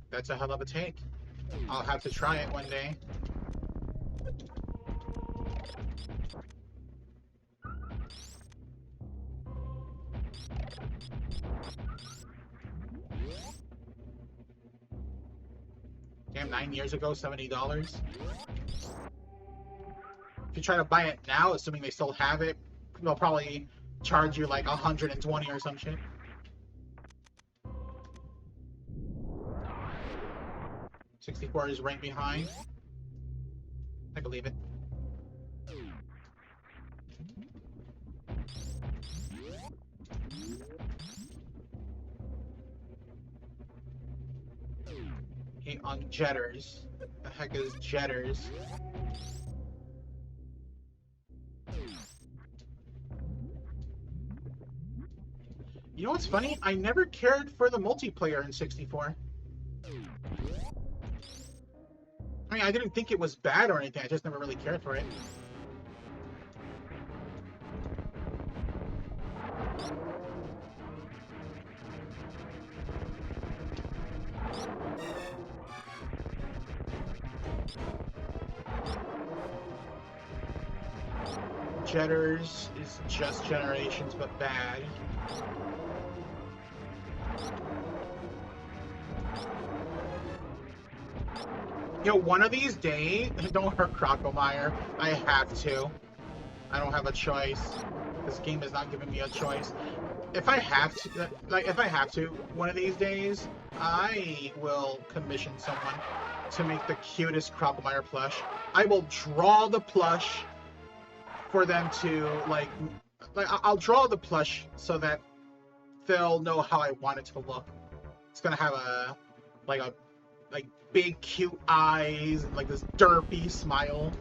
That's a hell of a take. I'll have to try it one day. Damn, 9 years ago, $70. If you try to buy it now, assuming they still have it, they'll probably charge you like 120 or some shit. $64 is right behind. I believe it. Okay, on Jetters. The heck is Jetters? You know what's funny? I never cared for the multiplayer in 64. I mean, I didn't think it was bad or anything, I just never really cared for it. Jetters is just Generations, but bad. Yo, one of these days, don't hurt Crocomire. I have to. I don't have a choice. This game is not giving me a choice. If I have to, one of these days, I will commission someone to make the cutest Crocomire plush. I will draw the plush for them to, I'll draw the plush so that they'll know how I want it to look. It's gonna have a big cute eyes and like this derpy smile.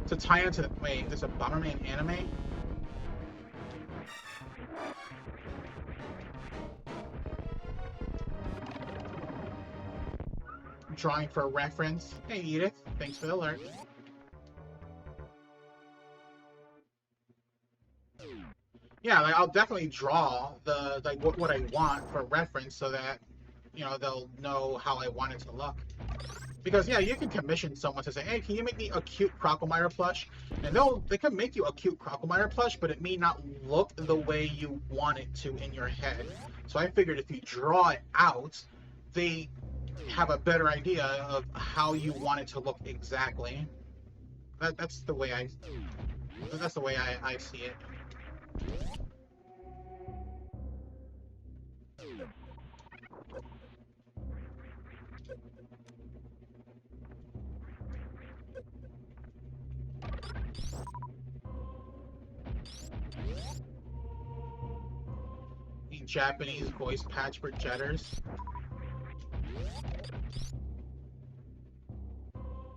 To tie into wait, there's a Bomberman anime? Drawing for reference. Hey Edith, thanks for the alert. Yeah, like I'll definitely draw the what I want for reference so that they'll know how I want it to look. Because yeah, you can commission someone to say, hey, can you make me a cute Crocomire plush? And they can make you a cute Crocomire plush, but it may not look the way you want it to in your head. So I figured if you draw it out, they have a better idea of how you want it to look exactly. That's the way I see it. The Japanese voice patch for Jetters.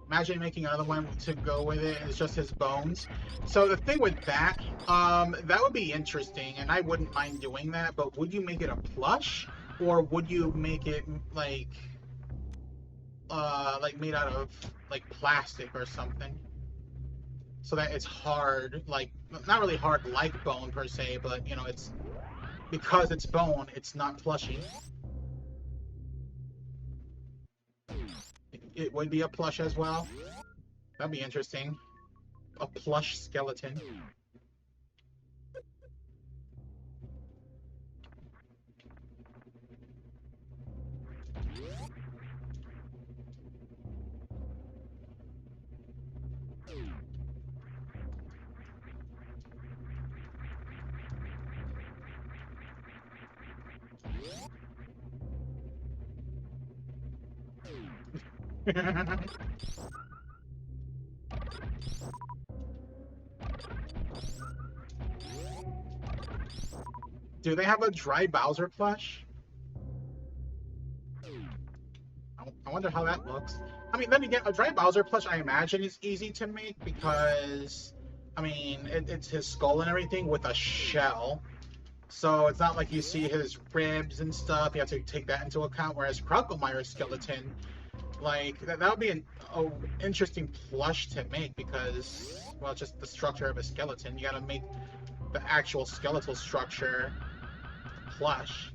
Imagine making another one to go with it, and it's just his bones. So the thing with that, that would be interesting, and I wouldn't mind doing that, but would you make it a plush? Or would you make it like made out of like plastic or something? So that it's hard, like, not really hard like bone per se, but it's because it's bone, it's not plushy. It would be a plush as well. That'd be interesting. A plush skeleton. Do they have a dry Bowser plush? I wonder how that looks. I mean, then again, a dry Bowser plush, I imagine, is easy to make because, I mean, it's his skull and everything with a shell. So it's not like you see his ribs and stuff. You have to take that into account. Whereas Crocomyre's skeleton, like, that would be an interesting plush to make because, well, just the structure of a skeleton. You gotta make the actual skeletal structure plush.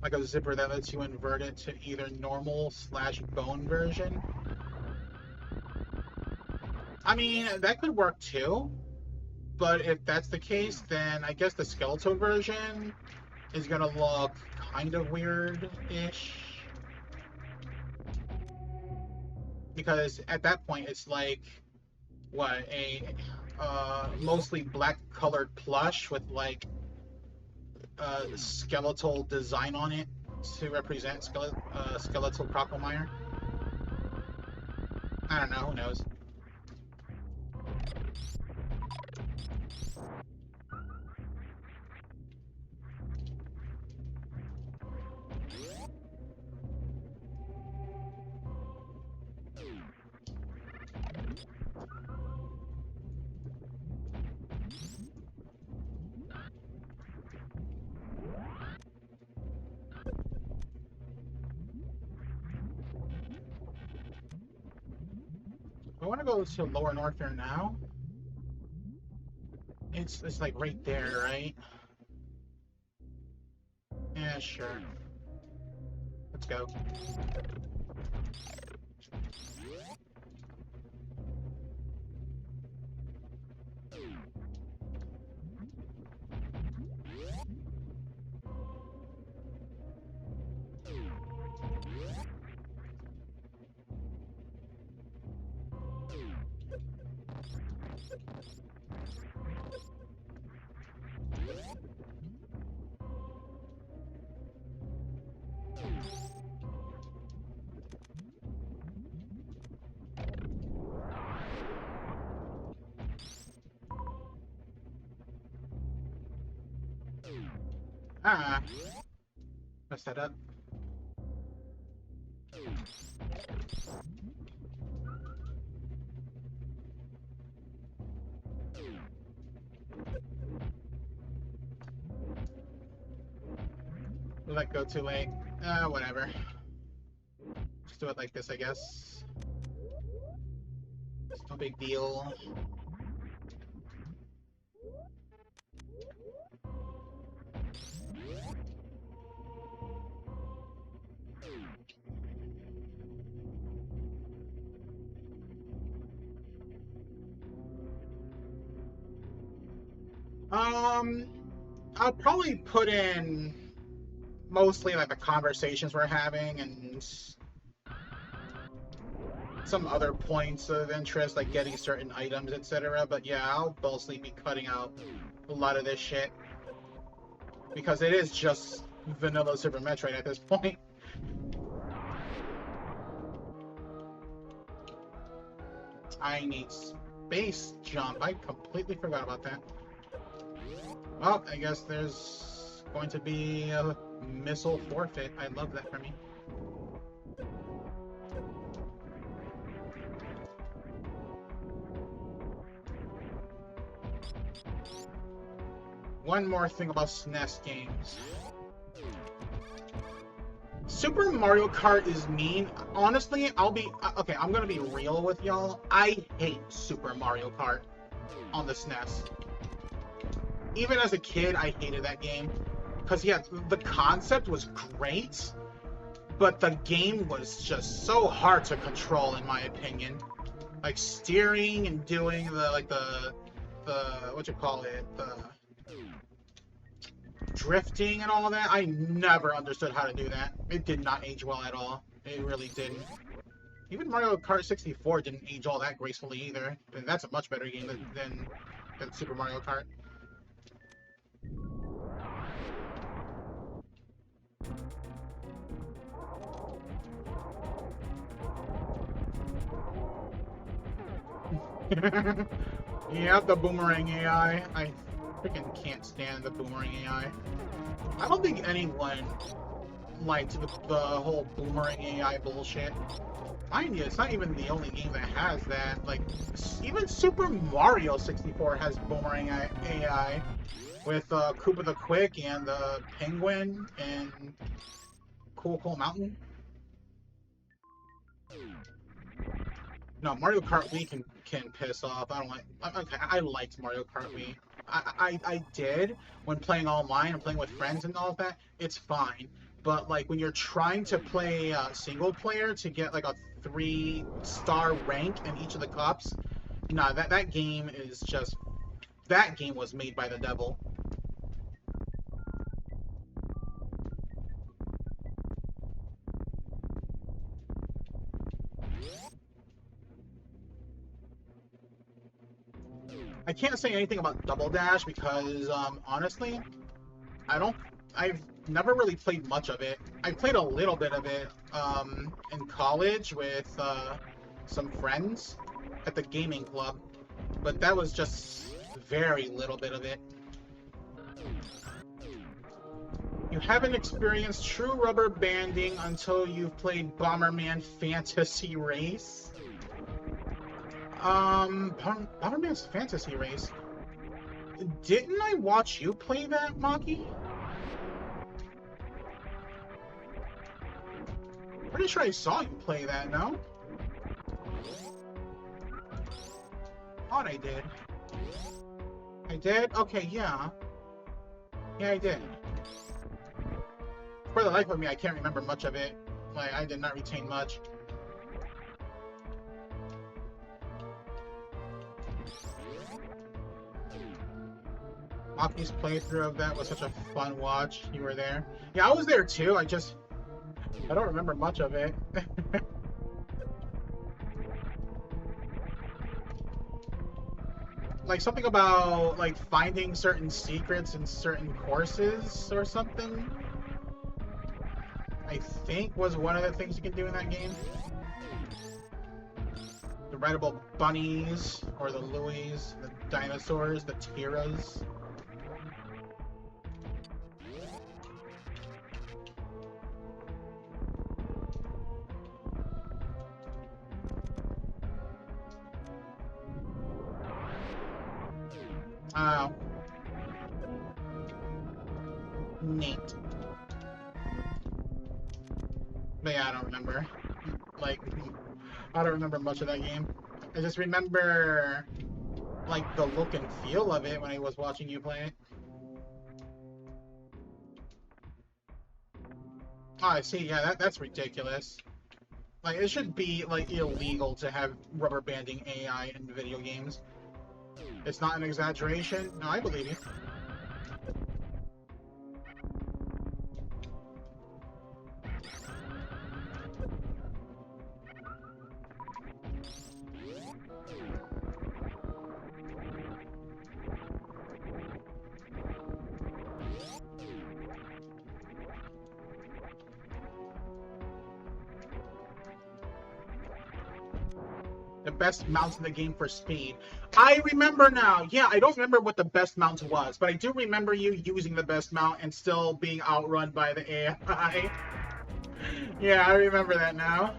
Like a zipper that lets you invert it to either normal / bone version. I mean, that could work too, but if that's the case, then I guess the skeletal version is gonna look kind of weird-ish. Because at that point, it's like, what, a mostly black colored plush with like skeletal design on it to represent skeletal Crocomire. I don't know, who knows. I want to go to Lower North there now. It's like right there, right? Yeah, sure. Let's go. Ah, messed that up. Let go too late. Whatever. Just do it like this, I guess. It's no big deal. I'll probably put in mostly like the conversations we're having and some other points of interest, like getting certain items, etc. But yeah, I'll mostly be cutting out a lot of this shit because it is just vanilla Super Metroid at this point. I need space jump. I completely forgot about that. Well, I guess there's going to be a missile forfeit. I love that for me. One more thing about SNES games. Super Mario Kart is mean. Honestly, okay, I'm gonna be real with y'all. I hate Super Mario Kart on the SNES. Even as a kid, I hated that game. Because, yeah, the concept was great, but the game was just so hard to control, in my opinion. Like, steering and doing the drifting and all that. I never understood how to do that. It did not age well at all. It really didn't. Even Mario Kart 64 didn't age all that gracefully either. And that's a much better game than Super Mario Kart. Yeah, the boomerang AI. I freaking can't stand the boomerang AI. I don't think anyone liked the whole boomerang AI bullshit. Mind you, it's not even the only game that has that. Like, even Super Mario 64 has boomerang AI with Koopa the Quick and the Penguin and Cool Mountain. No, Mario Kart Wii can piss off. I don't like. Okay, I liked Mario Kart Wii. I did when playing online and playing with friends and all of that. It's fine, but like when you're trying to play single player to get like a 3-star rank in each of the cups, nah, that game is just that game was made by the devil. I can't say anything about Double Dash because honestly, I don't. I've never really played much of it. I played a little bit of it in college with some friends at the gaming club, but that was just very little bit of it. You haven't experienced true rubber banding until you've played Bomberman Fantasy Race. Bomberman's Fantasy Race. Didn't I watch you play that, Maki? Pretty sure I saw you play that, no? Thought I did. I did? Okay, yeah. Yeah, I did. For the life of me, I can't remember much of it. Like, I did not retain much. Maki's playthrough of that was such a fun watch. You were there. Yeah, I was there too. I don't remember much of it. Like something about like finding certain secrets in certain courses or something. I think was one of the things you can do in that game. The rideable bunnies or the Louis, the dinosaurs, the Tiras. Oh. Neat. But yeah, I don't remember. Like, I don't remember much of that game. I just remember, like, the look and feel of it when I was watching you play it. Oh, I see. Yeah, that's ridiculous. Like, it should be, like, illegal to have rubber banding AI in video games. It's not an exaggeration. No, I believe you. The best mount in the game for speed. I remember now. Yeah, I don't remember what the best mount was, but I do remember you using the best mount and still being outrun by the AI. Yeah, I remember that now.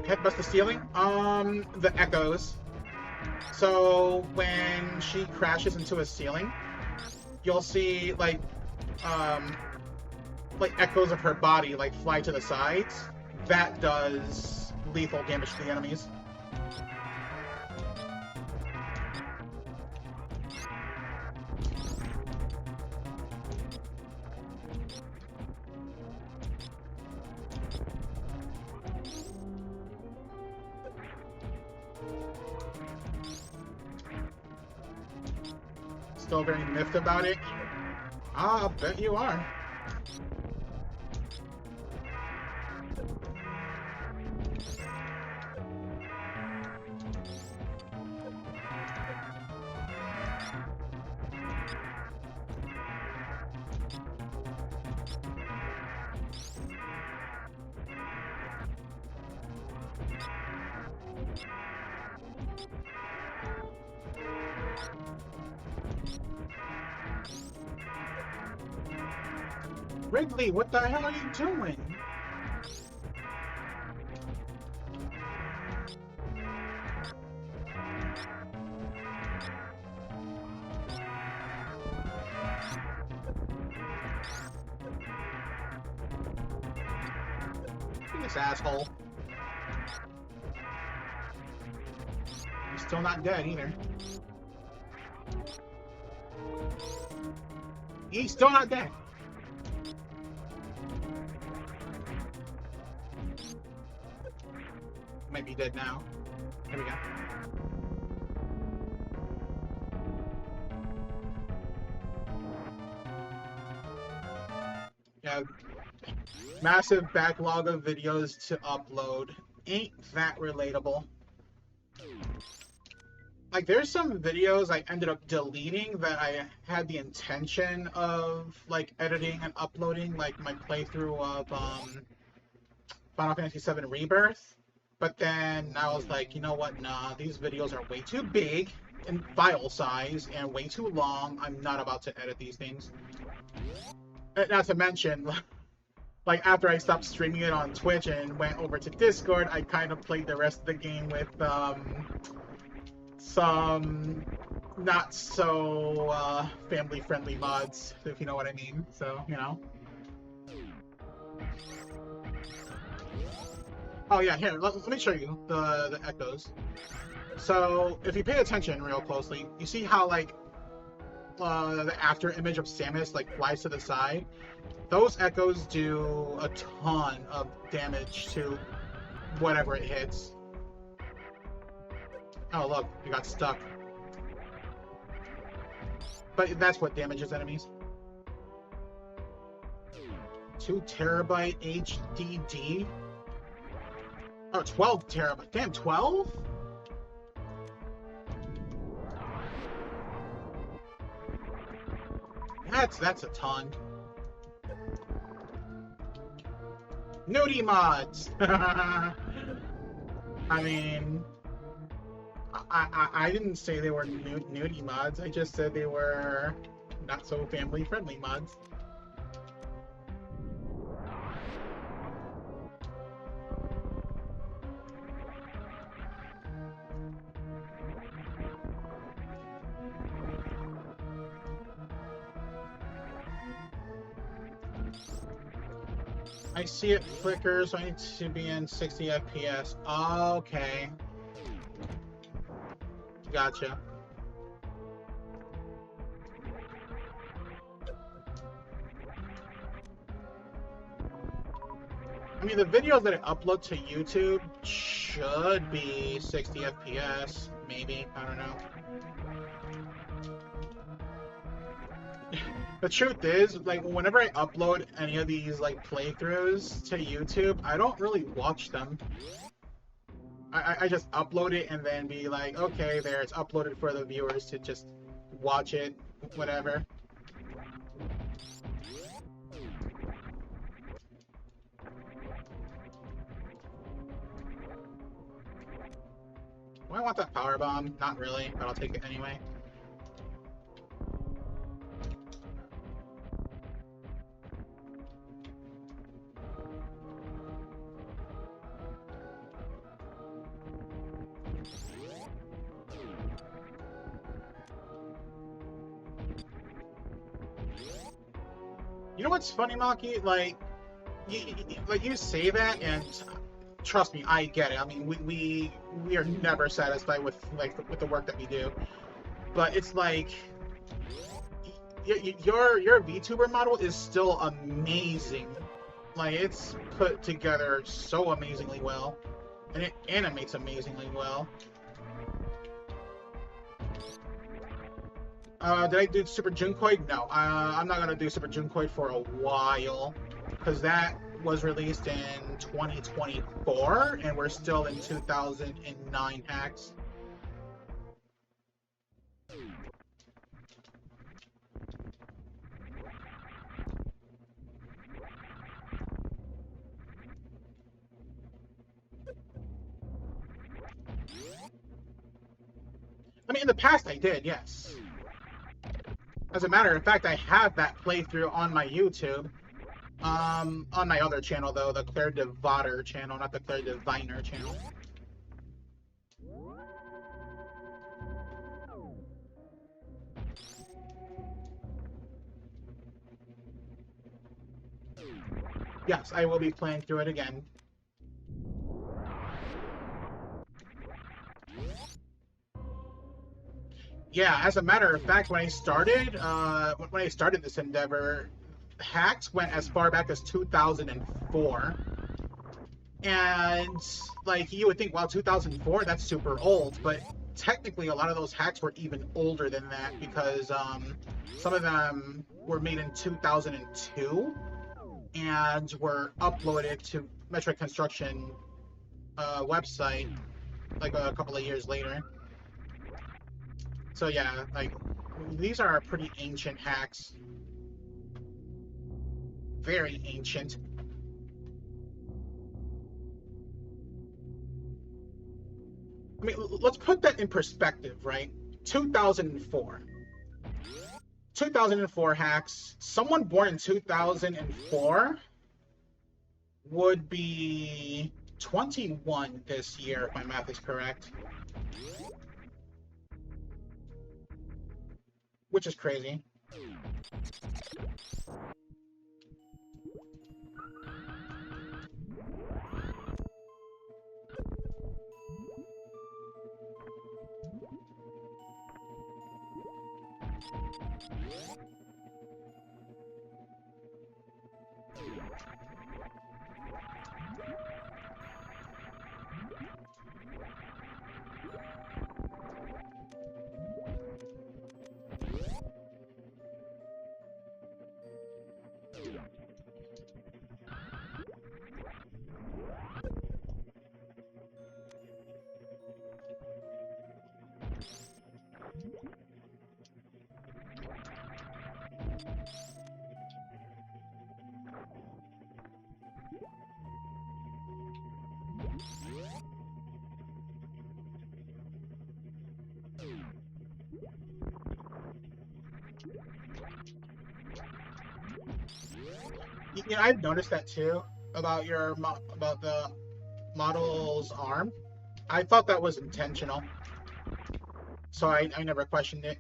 Head bust the ceiling? The echoes. So when she crashes into a ceiling, you'll see like echoes of her body like fly to the sides. That does lethal damage to the enemies. Still very miffed about it? Ah, I'll bet you are. Wrigley, what the hell are you doing? This asshole. He's still not dead either. He's still not dead. Might be dead now. There we go. Yeah, massive backlog of videos to upload. Ain't that relatable? Like, there's some videos I ended up deleting that I had the intention of, like, editing and uploading, like my playthrough of Final Fantasy VII Rebirth. But then I was like, you know what? Nah, these videos are way too big in file size and way too long. I'm not about to edit these things. Not to mention, like, after I stopped streaming it on Twitch and went over to Discord, I kind of played the rest of the game with some not so family-friendly mods, if you know what I mean. So, you know. Oh yeah, here, let me show you the echoes. So, if you pay attention real closely, you see how, like, the after image of Samus, like, flies to the side? Those echoes do a ton of damage to whatever it hits. Oh, look, you got stuck. But that's what damages enemies. 2 terabyte HDD? Oh, 12 terabyte. Damn, 12? That's a ton. Nudie mods! I mean, I didn't say they were nudie mods. I just said they were not so family friendly mods. I see it flicker, so I need to be in 60 FPS. Okay. Gotcha. I mean, the videos that I upload to YouTube should be 60 FPS, maybe. I don't know. The truth is, like, whenever I upload any of these, like, playthroughs to YouTube, I don't really watch them. I just upload it and then be like, okay, there, it's uploaded for the viewers to just watch it, whatever. Do I want that power bomb? Not really, but I'll take it anyway. You know what's funny, Maki? Like, you say that, and trust me, I get it. I mean, we are never satisfied with the work that we do, but it's like your VTuber model is still amazing. Like, it's put together so amazingly well, and it animates amazingly well. Did I do Super Junkoid? No. I'm not gonna do Super Junkoid for a while, because that was released in 2024, and we're still in 2009 hacks. I mean, in the past I did, yes. As a matter of fact, I have that playthrough on my YouTube. On my other channel though, the Claire Divotter channel, not the Claire Diviner channel. Yes, I will be playing through it again. Yeah, as a matter of fact, when I started this endeavor, hacks went as far back as 2004. And like you would think, wow, 2004, that's super old, but technically a lot of those hacks were even older than that because some of them were made in 2002 and were uploaded to Metroid Construction website like a couple of years later. So yeah, like these are pretty ancient hacks. Very ancient. I mean, let's put that in perspective, right? 2004. 2004 hacks. Someone born in 2004 would be 21 this year, if my math is correct. Which is crazy. Yeah, I've noticed that too about about the model's arm. I thought that was intentional, so I never questioned it.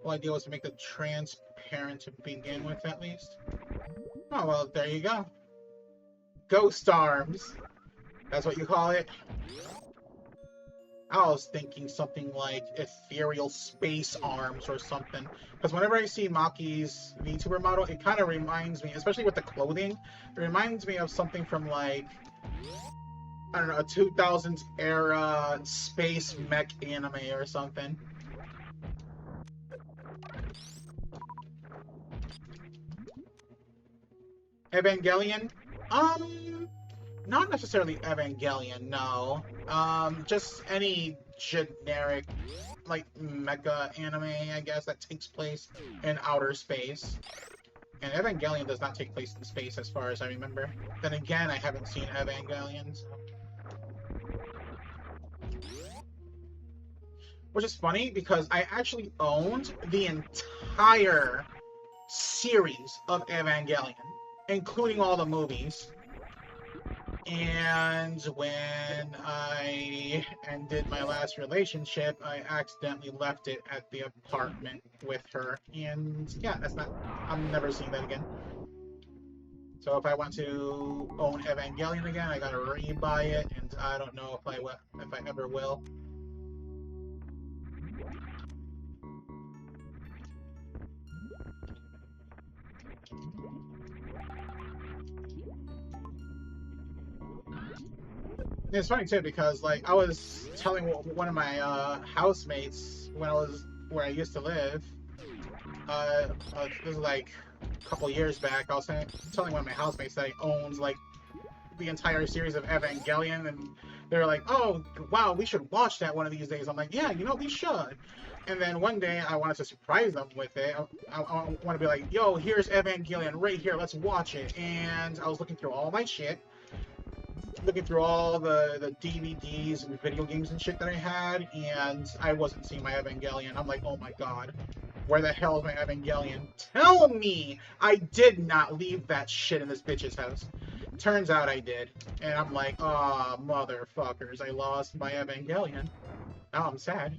The idea was to make it transparent to begin with, at least. Oh, well, there you go. Ghost arms. That's what you call it? I was thinking something like ethereal space arms or something. Because whenever I see Maki's VTuber model, it kind of reminds me, especially with the clothing, it reminds me of something from like, I don't know, a 2000s era space mech anime or something. Evangelion? Not necessarily Evangelion, no. Just any generic, like, mecha anime, I guess, that takes place in outer space. And Evangelion does not take place in space, as far as I remember. Then again, I haven't seen Evangelion, so. Which is funny, because I actually owned the entire series of Evangelion, including all the movies. And when I ended my last relationship, I accidentally left it at the apartment with her. And yeah, I'm never seeing that again. So if I want to own Evangelion again, I gotta re-buy it, and I don't know if I ever will. It's funny too because like I was telling one of my housemates when I was where I used to live. This was like couple years back, I was telling one of my housemates that he owns like the entire series of Evangelion, and they're like, "Oh, wow, we should watch that one of these days." I'm like, "Yeah, you know, we should." And then one day, I wanted to surprise them with it. I want to be like, "Yo, here's Evangelion right here. Let's watch it." And I was looking through all my shit, looking through all the DVDs and video games and shit that I had, and I wasn't seeing my Evangelion. I'm like, oh my god, where the hell is my Evangelion? Tell me I did not leave that shit in this bitch's house. Turns out I did, and I'm like, oh, motherfuckers, I lost my Evangelion. Now I'm sad.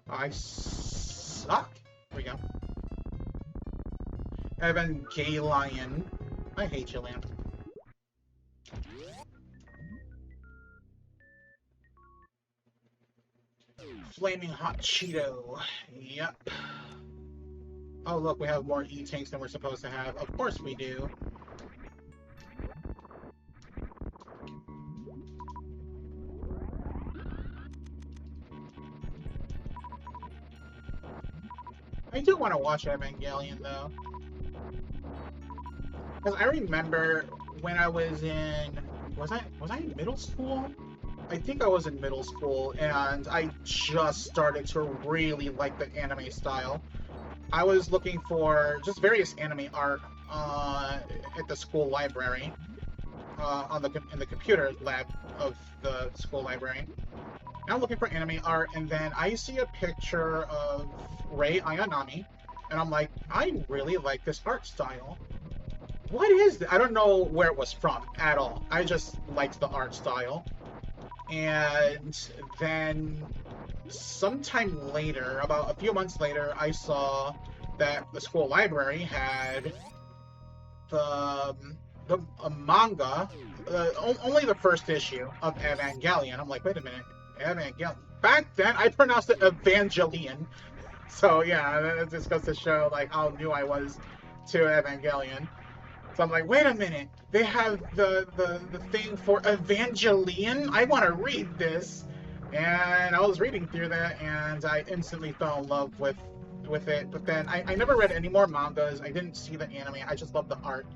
I suck. Here we go. Evangelion. I hate you, Lamp. Flaming Hot Cheeto. Yep. Oh, look, we have more E-tanks than we're supposed to have. Of course we do. I do want to watch Evangelion, though. Because I remember when I was in... Was I in middle school? I think I was in middle school, and I just started to really like the anime style. I was looking for just various anime art at the school library, in the computer lab of the school library. And I'm looking for anime art, and then I see a picture of Rei Ayanami, and I'm like, I really like this art style. What is this? I don't know where it was from at all. I just liked the art style. And then sometime later, about a few months later, I saw that the school library had a manga, only the first issue of Evangelion. I'm like, wait a minute, Evangelion. Back then, I pronounced it Evangelion. So yeah, that just goes to show like how new I was to Evangelion. So I'm like, wait a minute, they have the thing for Evangelion? I want to read this. And I was reading through that, and I instantly fell in love with it. But then I never read any more mangas. I didn't see the anime. I just love the art.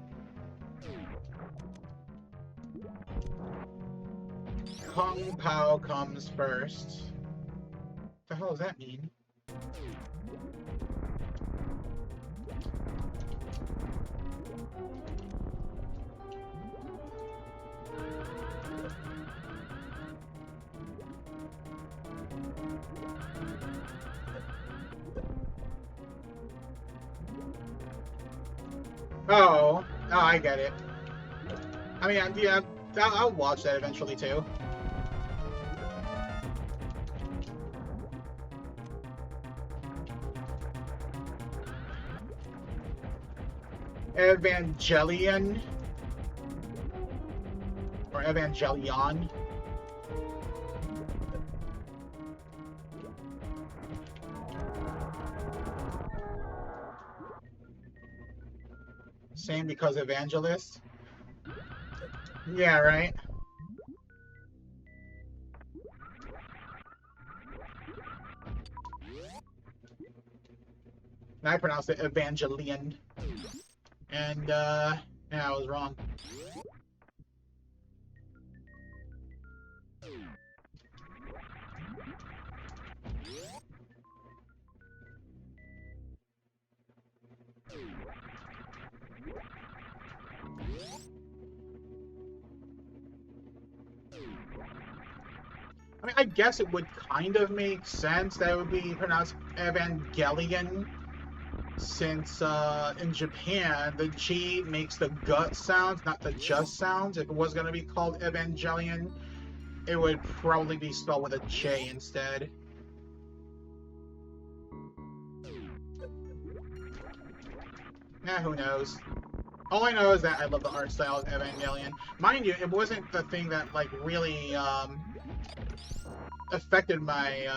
Kung Pao comes first. What the hell does that mean? Oh, I get it. I mean, yeah, I'll watch that eventually too. Evangelion or Evangelion. Same because evangelist. Yeah, right. I pronounced it Evangelion. And, yeah, I was wrong. I mean, I guess it would kind of make sense that it would be pronounced Evangelion, since in Japan the G makes the gut sounds, not the just sounds. If it was going to be called Evangelion, it would probably be spelled with a J instead. Who knows? All I know is that I love the art style of Evangelion. Mind you, it wasn't the thing that like really affected my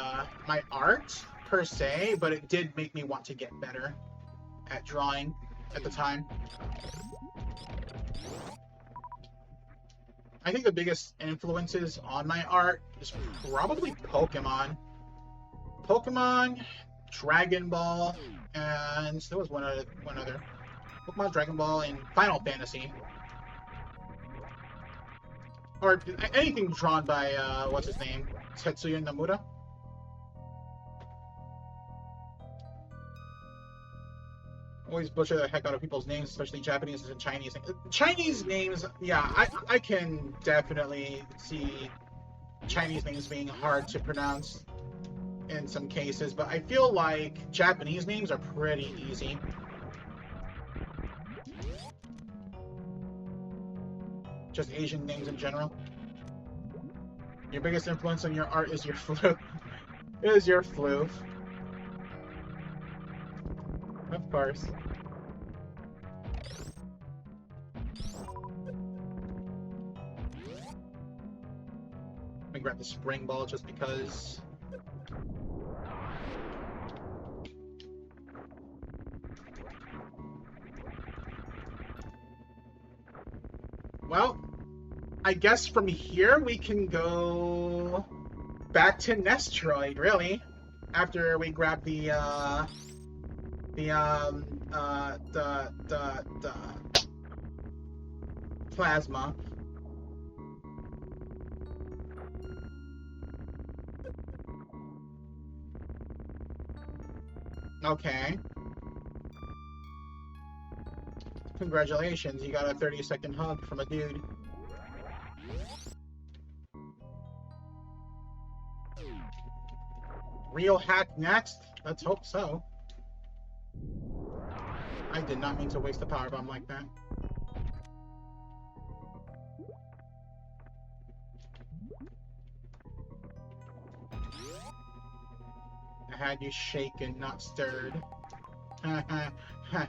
my art per se, but it did make me want to get better at drawing at the time. I think the biggest influences on my art is probably Pokemon. Pokemon, Dragon Ball, and there was one other. Pokemon, Dragon Ball, and Final Fantasy. Or anything drawn by, what's his name? Tetsuya Nomura? Always butcher the heck out of people's names, especially Japanese and Chinese. Chinese names, yeah, I can definitely see Chinese names being hard to pronounce in some cases, but I feel like Japanese names are pretty easy. Just Asian names in general. Your biggest influence on your art is your flute. Is your flute. Of course. Let me grab the spring ball just because. Well, I guess from here we can go back to Nestroid, really. After we grab the plasma. Okay. Congratulations, you got a 30-second hug from a dude. Real hack next? Let's hope so. I did not mean to waste a power bomb like that. I had you shaken, not stirred. Ha ha ha.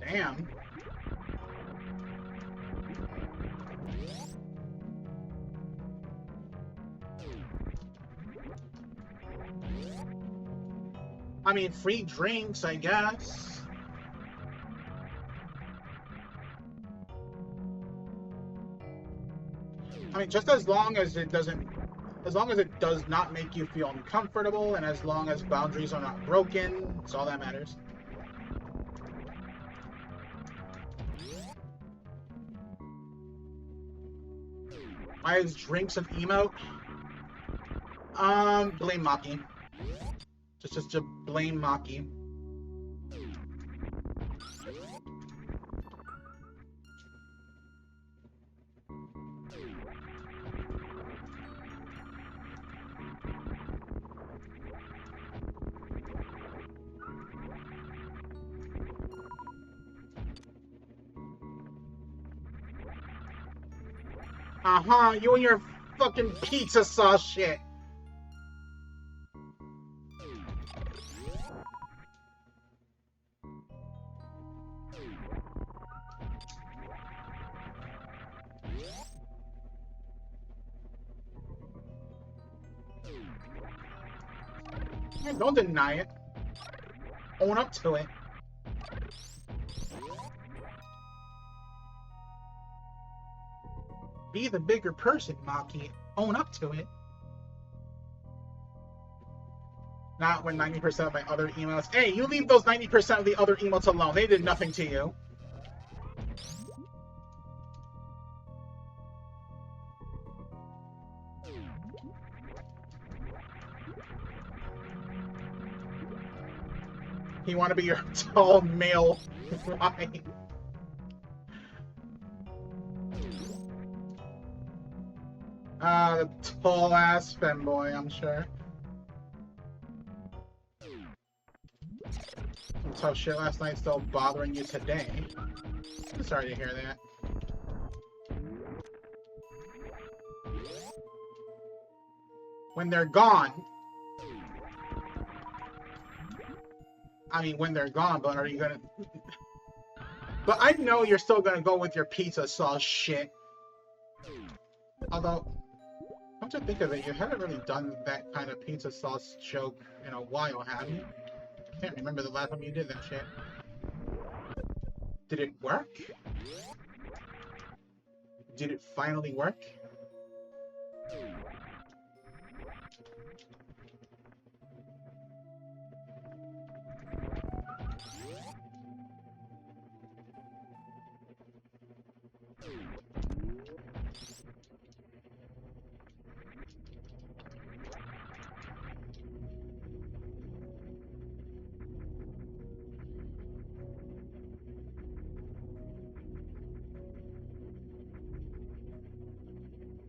Damn. I mean, free drinks, I guess. I mean, just as long as it doesn't, as long as it does not make you feel uncomfortable, and as long as boundaries are not broken, that's all that matters. Why is drinks an emote? Blame Maki. Just to blame Maki. Uh-huh, you and your fucking pizza sauce shit. Yeah, don't deny it. Own up to it. Be the bigger person, Maki. Own up to it. Not when 90% of my other emails... Hey, you leave those 90% of the other emails alone. They did nothing to you. You want to be your tall male wife. The tall-ass femboy, I'm sure. Some tough shit last night still bothering you today. I'm sorry to hear that. When they're gone... I mean, when they're gone, but are you gonna... But I know you're still gonna go with your pizza sauce shit. Although... Come to think of it, you haven't really done that kind of pizza sauce joke in a while, have you? Can't remember the last time you did that shit. Did it work? Did it finally work?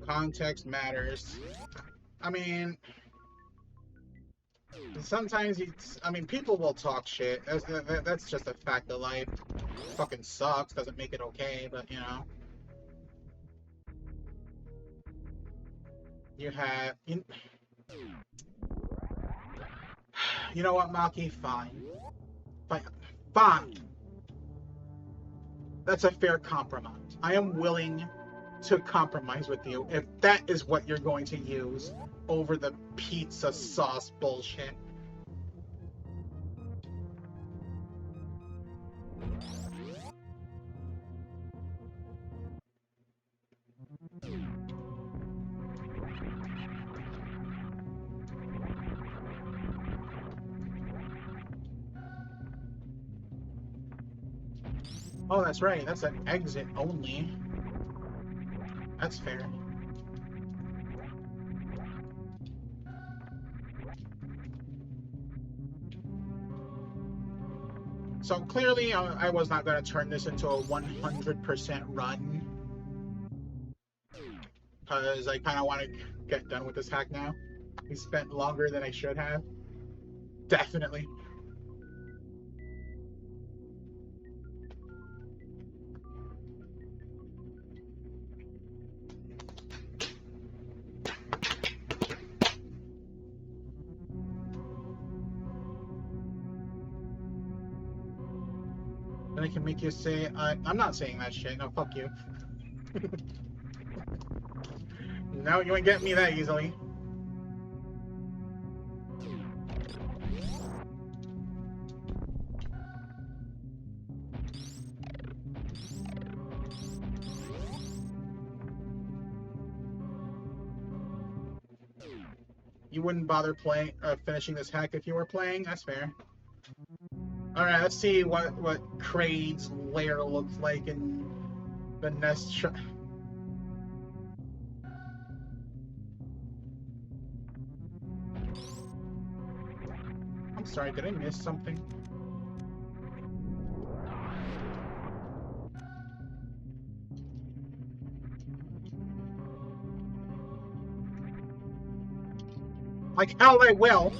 Context matters. I mean, sometimes I mean, people will talk shit. That's just a fact of life. Fucking sucks. Doesn't make it okay, but you know. You have. You know what, Maki? Fine. Fine. Fine. That's a fair compromise. I am willing to compromise with you if that is what you're going to use over the pizza sauce bullshit. Oh, that's right. That's an exit only. That's fair. So clearly, I was not going to turn this into a 100% run. Because I kind of want to get done with this hack now. We spent longer than I should have. Definitely. And I can make you say, I'm not saying that shit. No, fuck you. No, you ain't getting me that easily. You wouldn't bother finishing this hack if you were playing? That's fair. Alright, let's see what Kraid's lair looks like in the nest. I'm sorry, did I miss something? Like hell I will!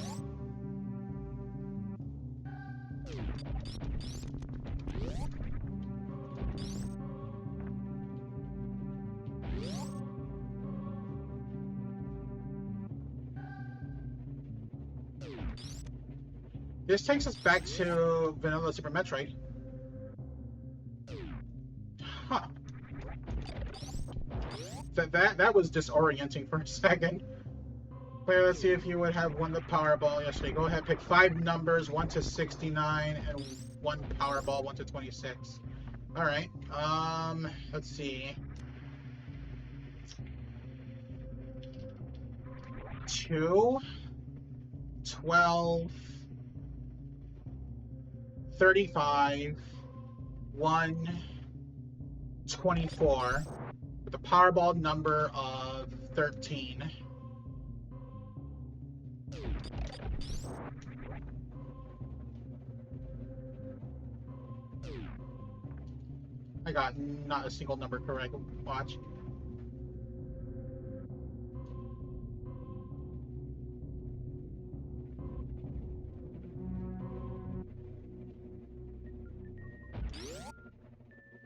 This takes us back to vanilla Super Metroid. Huh. That was disorienting for a second. Wait, let's see if you would have won the Powerball yesterday. Go ahead, pick 5 numbers, 1 to 69, and 1 Powerball, 1 to 26. Alright, let's see. 2, 12, 35, 1, 24, with a Powerball number of 13. I got not a single number correct. Watch.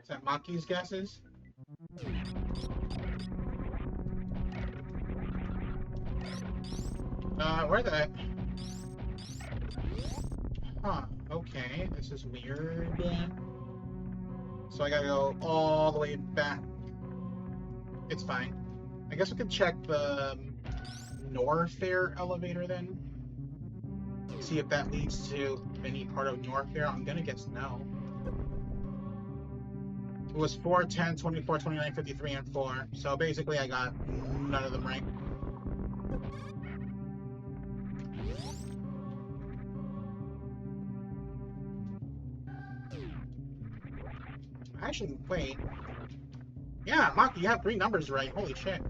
Is that Maki's guesses? Where the... Huh, okay, this is weird. So I gotta go all the way back. It's fine. I guess we could check the Norfair elevator then? See if that leads to any part of Norfair. I'm gonna guess no. It was 4, 10, 24, 29, 53, and 4. So basically I got none of them right. Actually, wait. Yeah, Maki, you have 3 numbers right. Holy shit.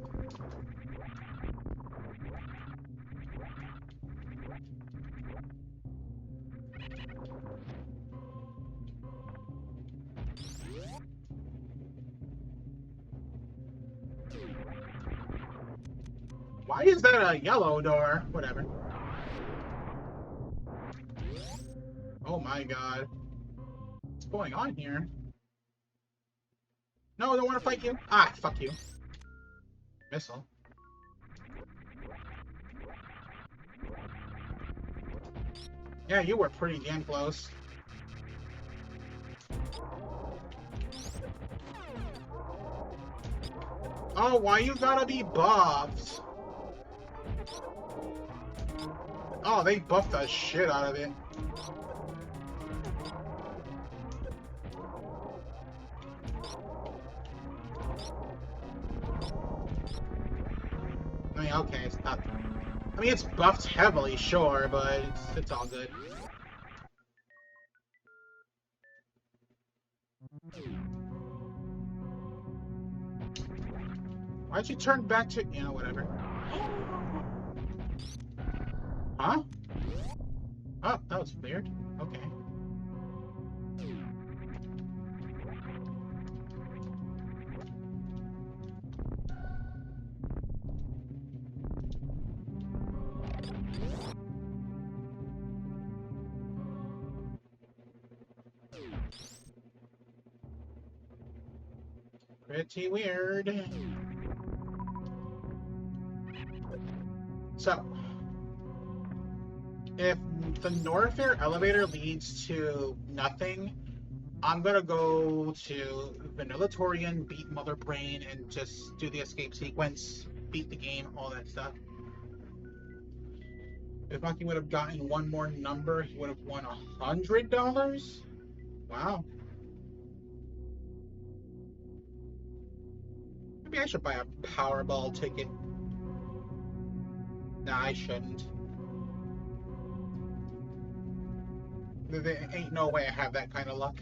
Why is that a yellow door? Whatever. Oh my god. What's going on here? No, I don't want to fight you. Ah, fuck you. Missile. Yeah, you were pretty damn close. Oh, why you gotta be buffed? Oh, they buffed the shit out of it. I mean, okay, it's not... I mean, it's buffed heavily, sure, but it's all good. Why'd you turn back to... You know, whatever. Huh? Oh, that was weird. Okay. Pretty weird. So, if the Norfair elevator leads to nothing, I'm gonna go to Vanillatorian, beat Mother Brain, and just do the escape sequence, beat the game, all that stuff. If Monkey would have gotten one more number, he would have won $100? Wow. Maybe I should buy a Powerball ticket. Nah, I shouldn't. There ain't no way I have that kind of luck.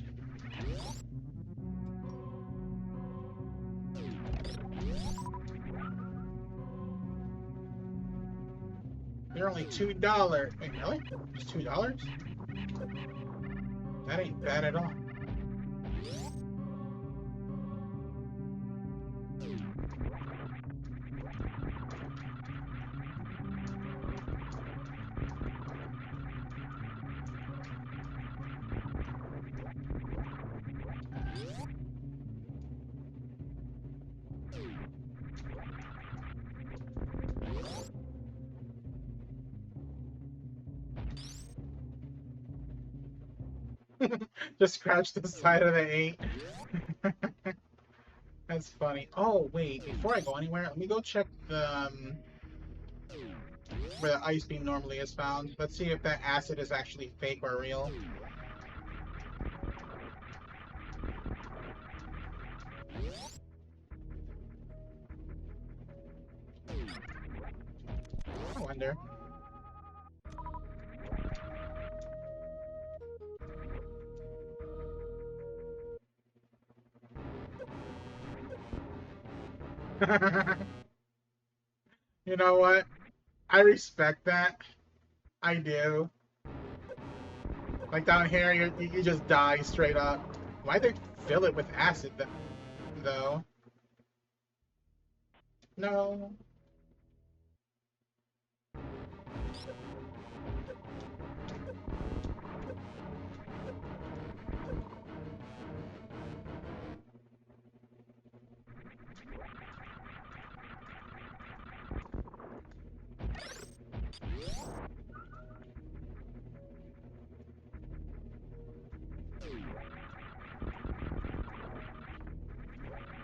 They're only $2. Wait, really? Just $2? That ain't bad at all. Just scratch the side of the 8. That's funny. Oh, wait. Before I go anywhere, let me go check the where the ice beam normally is found. Let's see if that acid is actually fake or real. I wonder. You know what? I respect that. I do. Like down here, you just die straight up. Why'd they fill it with acid, though? No.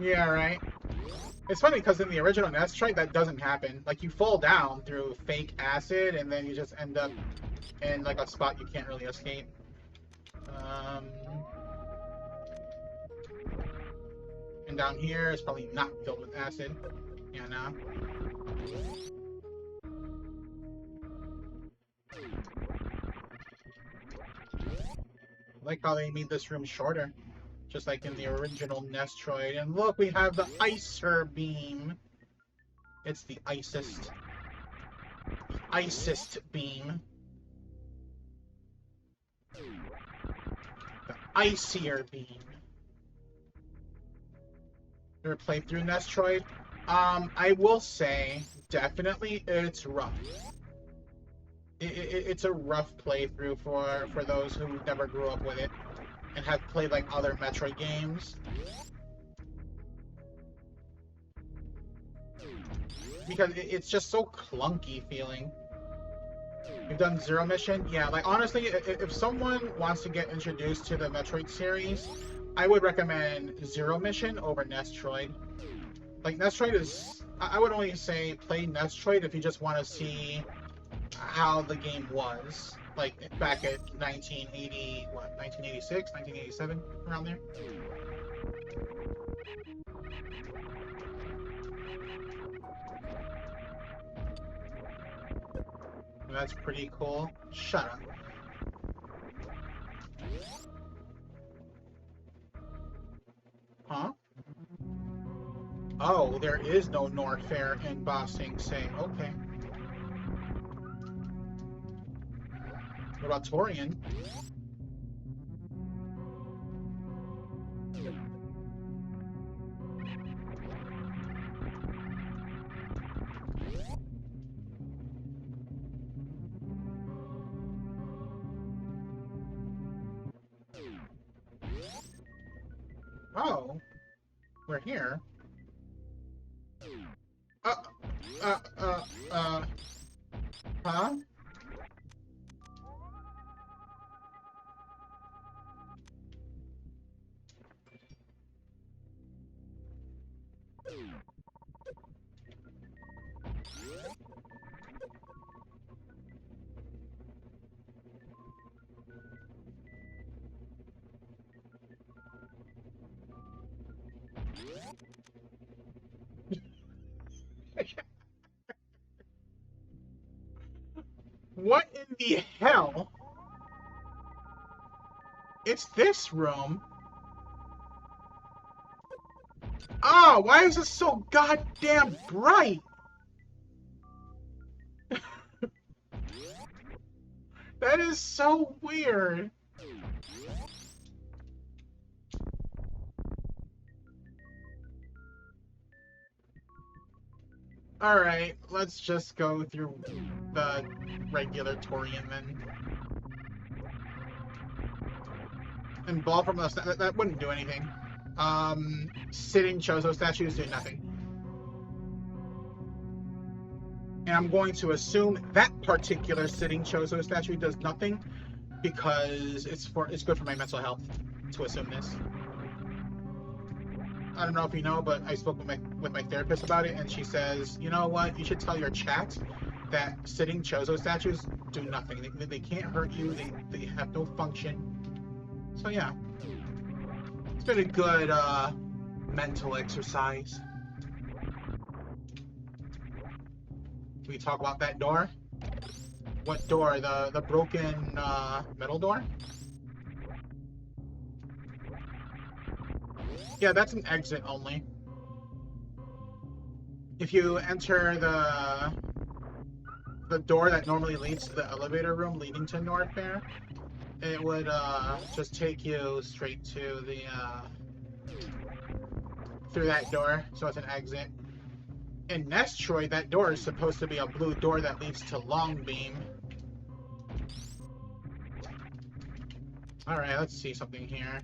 Yeah, right. It's funny because in the original Metroid that doesn't happen. Like you fall down through fake acid and then you just end up in like a spot you can't really escape. Um, and down here is probably not filled with acid. Yeah, no. I like how they made this room shorter, just like in the original Nestroid. And look, we have the Icer Beam. It's the icest beam. The icier beam. You ever played through Nestroid? I will say, definitely, it's rough. It's a rough playthrough for those who never grew up with it and have played like other Metroid games. Because it's just so clunky feeling. You've done Zero Mission? Yeah, like honestly, if someone wants to get introduced to the Metroid series, I would recommend Zero Mission over Nestroid. Like Nestroid is, I would only say play Nestroid if you just want to see how the game was. Like back at 1980, what, 1986, 1987, around there. That's pretty cool. Shut up. Huh? Oh, there is no Norfair in Ba Sing Se. Okay. What about Torian? Oh, we're here. Uh, uh, uh, uh, huh? What in the hell? It's this room. Oh, why is it so goddamn bright? That is so weird. Alright, let's just go through the regular Torian then. And ball from us, that wouldn't do anything. Sitting Chozo statues do nothing. And I'm going to assume that particular sitting Chozo statue does nothing because it's good for my mental health to assume this. I don't know if you know, but I spoke with my therapist about it, and she says, you know what, you should tell your chat that sitting Chozo statues do nothing. They can't hurt you, they have no function. So yeah, it's been a good mental exercise. We talk about that door? What door? The broken metal door? Yeah, that's an exit only. If you enter the door that normally leads to the elevator room leading to Norfair, it would just take you straight to the through that door, so it's an exit. In Nestroid, that door is supposed to be a blue door that leads to Longbeam. Alright, let's see something here.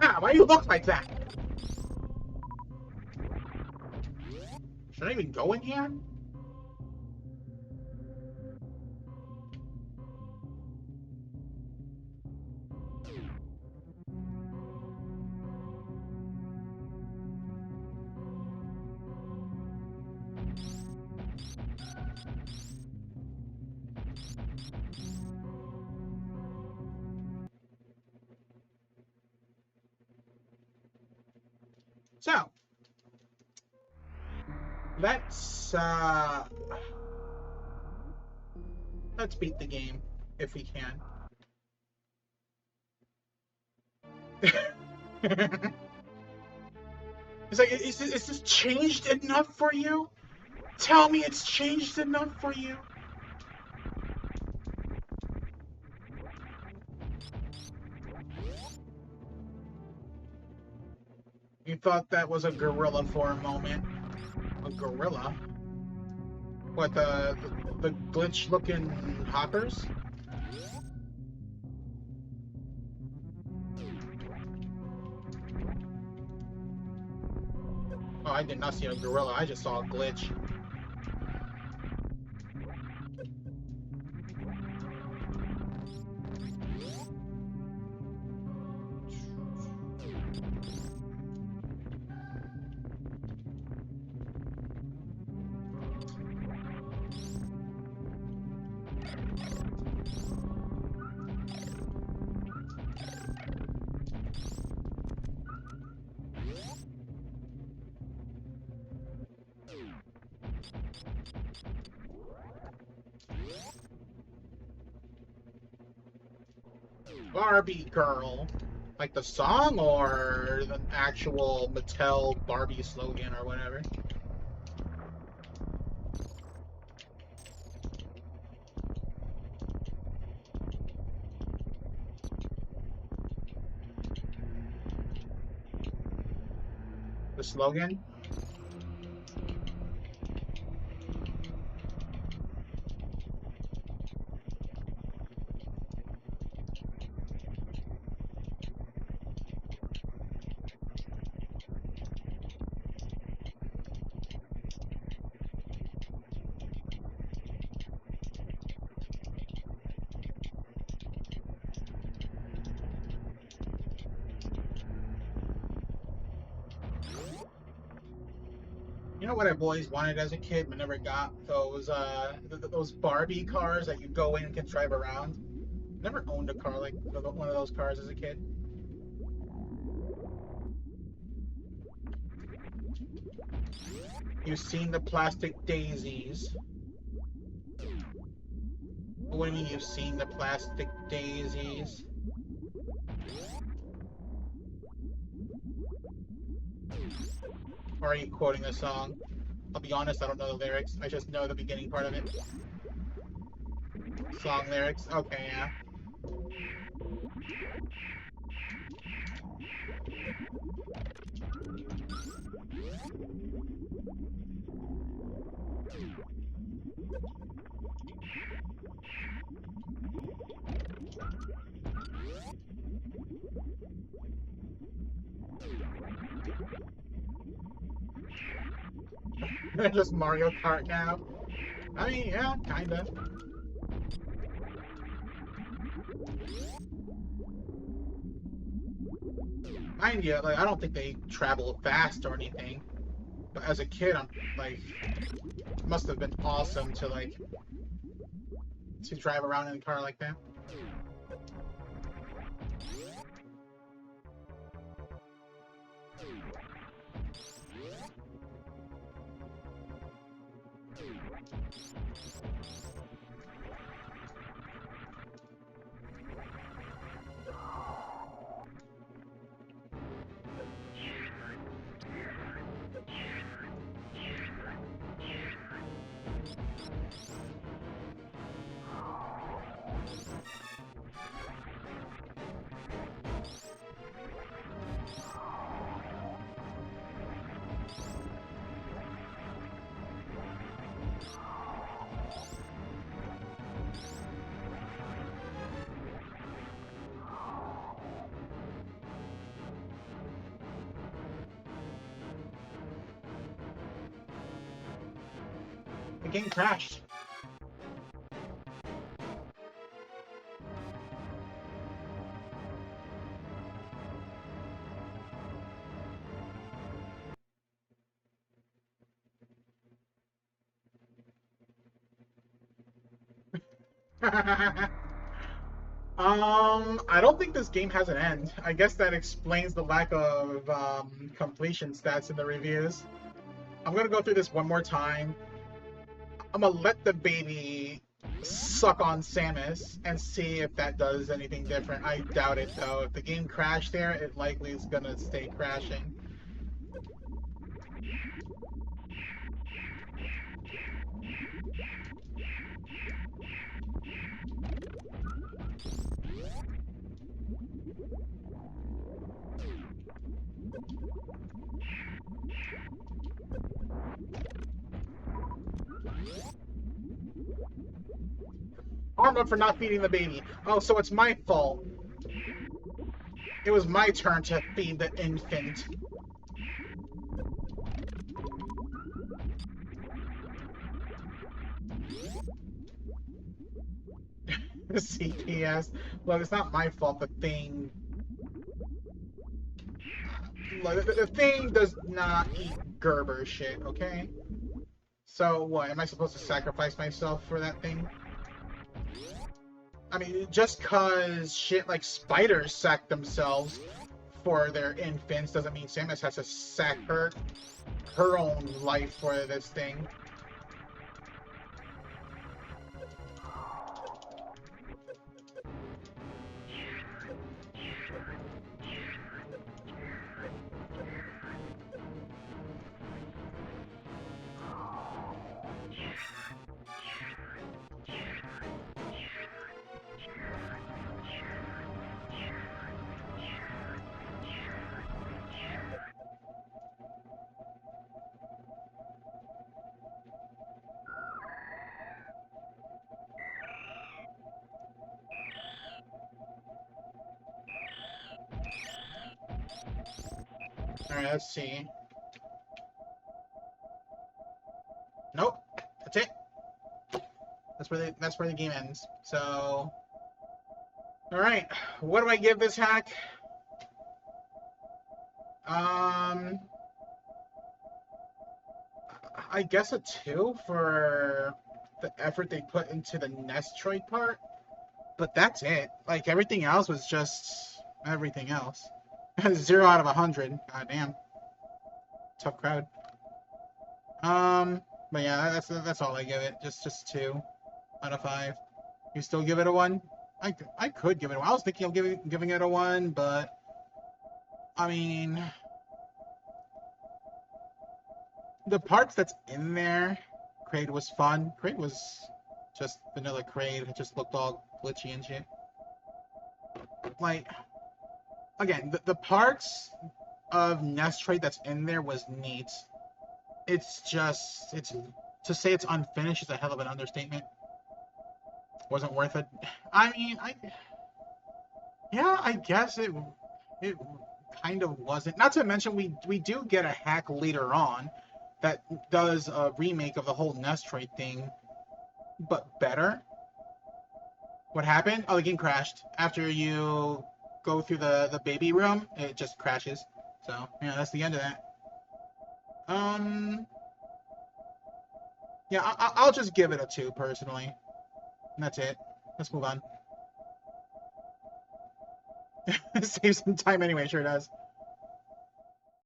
Ah, why do you look like that? Should I even go in here? So let's uh, let's beat the game if we can. It's like, is this changed enough for you? Tell me it's changed enough for you. You thought that was a gorilla for a moment. A gorilla? What, the glitch-looking hoppers? Oh, I did not see a gorilla. I just saw a glitch. Barbie girl. Like the song or the actual Mattel Barbie slogan or whatever? The slogan? You know what I've always wanted as a kid, but never got those Barbie cars that you go in and can drive around. Never owned a car like one of those cars as a kid. You've seen the plastic daisies. What do you mean you've seen the plastic daisies? Or are you quoting the song? I'll be honest, I don't know the lyrics. I just know the beginning part of it. Song lyrics? Okay, yeah. Just Mario Kart now. I mean, yeah, kinda. Mind you, like I don't think they travel fast or anything. But as a kid, I'm like, it must have been awesome to drive around in a car like that. The game crashed. I don't think this game has an end. I guess that explains the lack of completion stats in the reviews. I'm gonna go through this one more time. I'm gonna let the baby suck on Samus and see if that does anything different. I doubt it though. If the game crashed there, it likely is gonna stay crashing. Arm up for not feeding the baby. Oh, so it's my fault. It was my turn to feed the infant. CPS. Look, it's not my fault. The thing. Look, the thing does not eat Gerber shit. Okay. So what? Am I supposed to sacrifice myself for that thing? I mean, just cause shit like spiders sack themselves for their infants doesn't mean Samus has to sack her own life for this thing. Alright, let's see. Nope. That's it. That's where the game ends. So alright. What do I give this hack? I guess a 2 for the effort they put into the Nestroid part. But that's it. Like everything else was just everything else. 0 out of 100. God damn. Tough crowd. But yeah, that's all I give it. Just 2 out of 5. You still give it a 1? I could give it a 1. I was thinking of giving it a 1, but I mean, the parts that's in there, Kraid was fun. Kraid was just vanilla Kraid. It just looked all glitchy and shit. Like, again, the parts of Nestroid that's in there was neat. It's to say it's unfinished is a hell of an understatement. Wasn't worth it. I mean, yeah, I guess it kind of wasn't. Not to mention we do get a hack later on that does a remake of the whole Nestroid thing, but better. What happened? Oh, the game crashed. After you go through the baby room, it just crashes. So, yeah, that's the end of that. Yeah, I'll just give it a 2, personally. And that's it. Let's move on. Save some time anyway, sure does.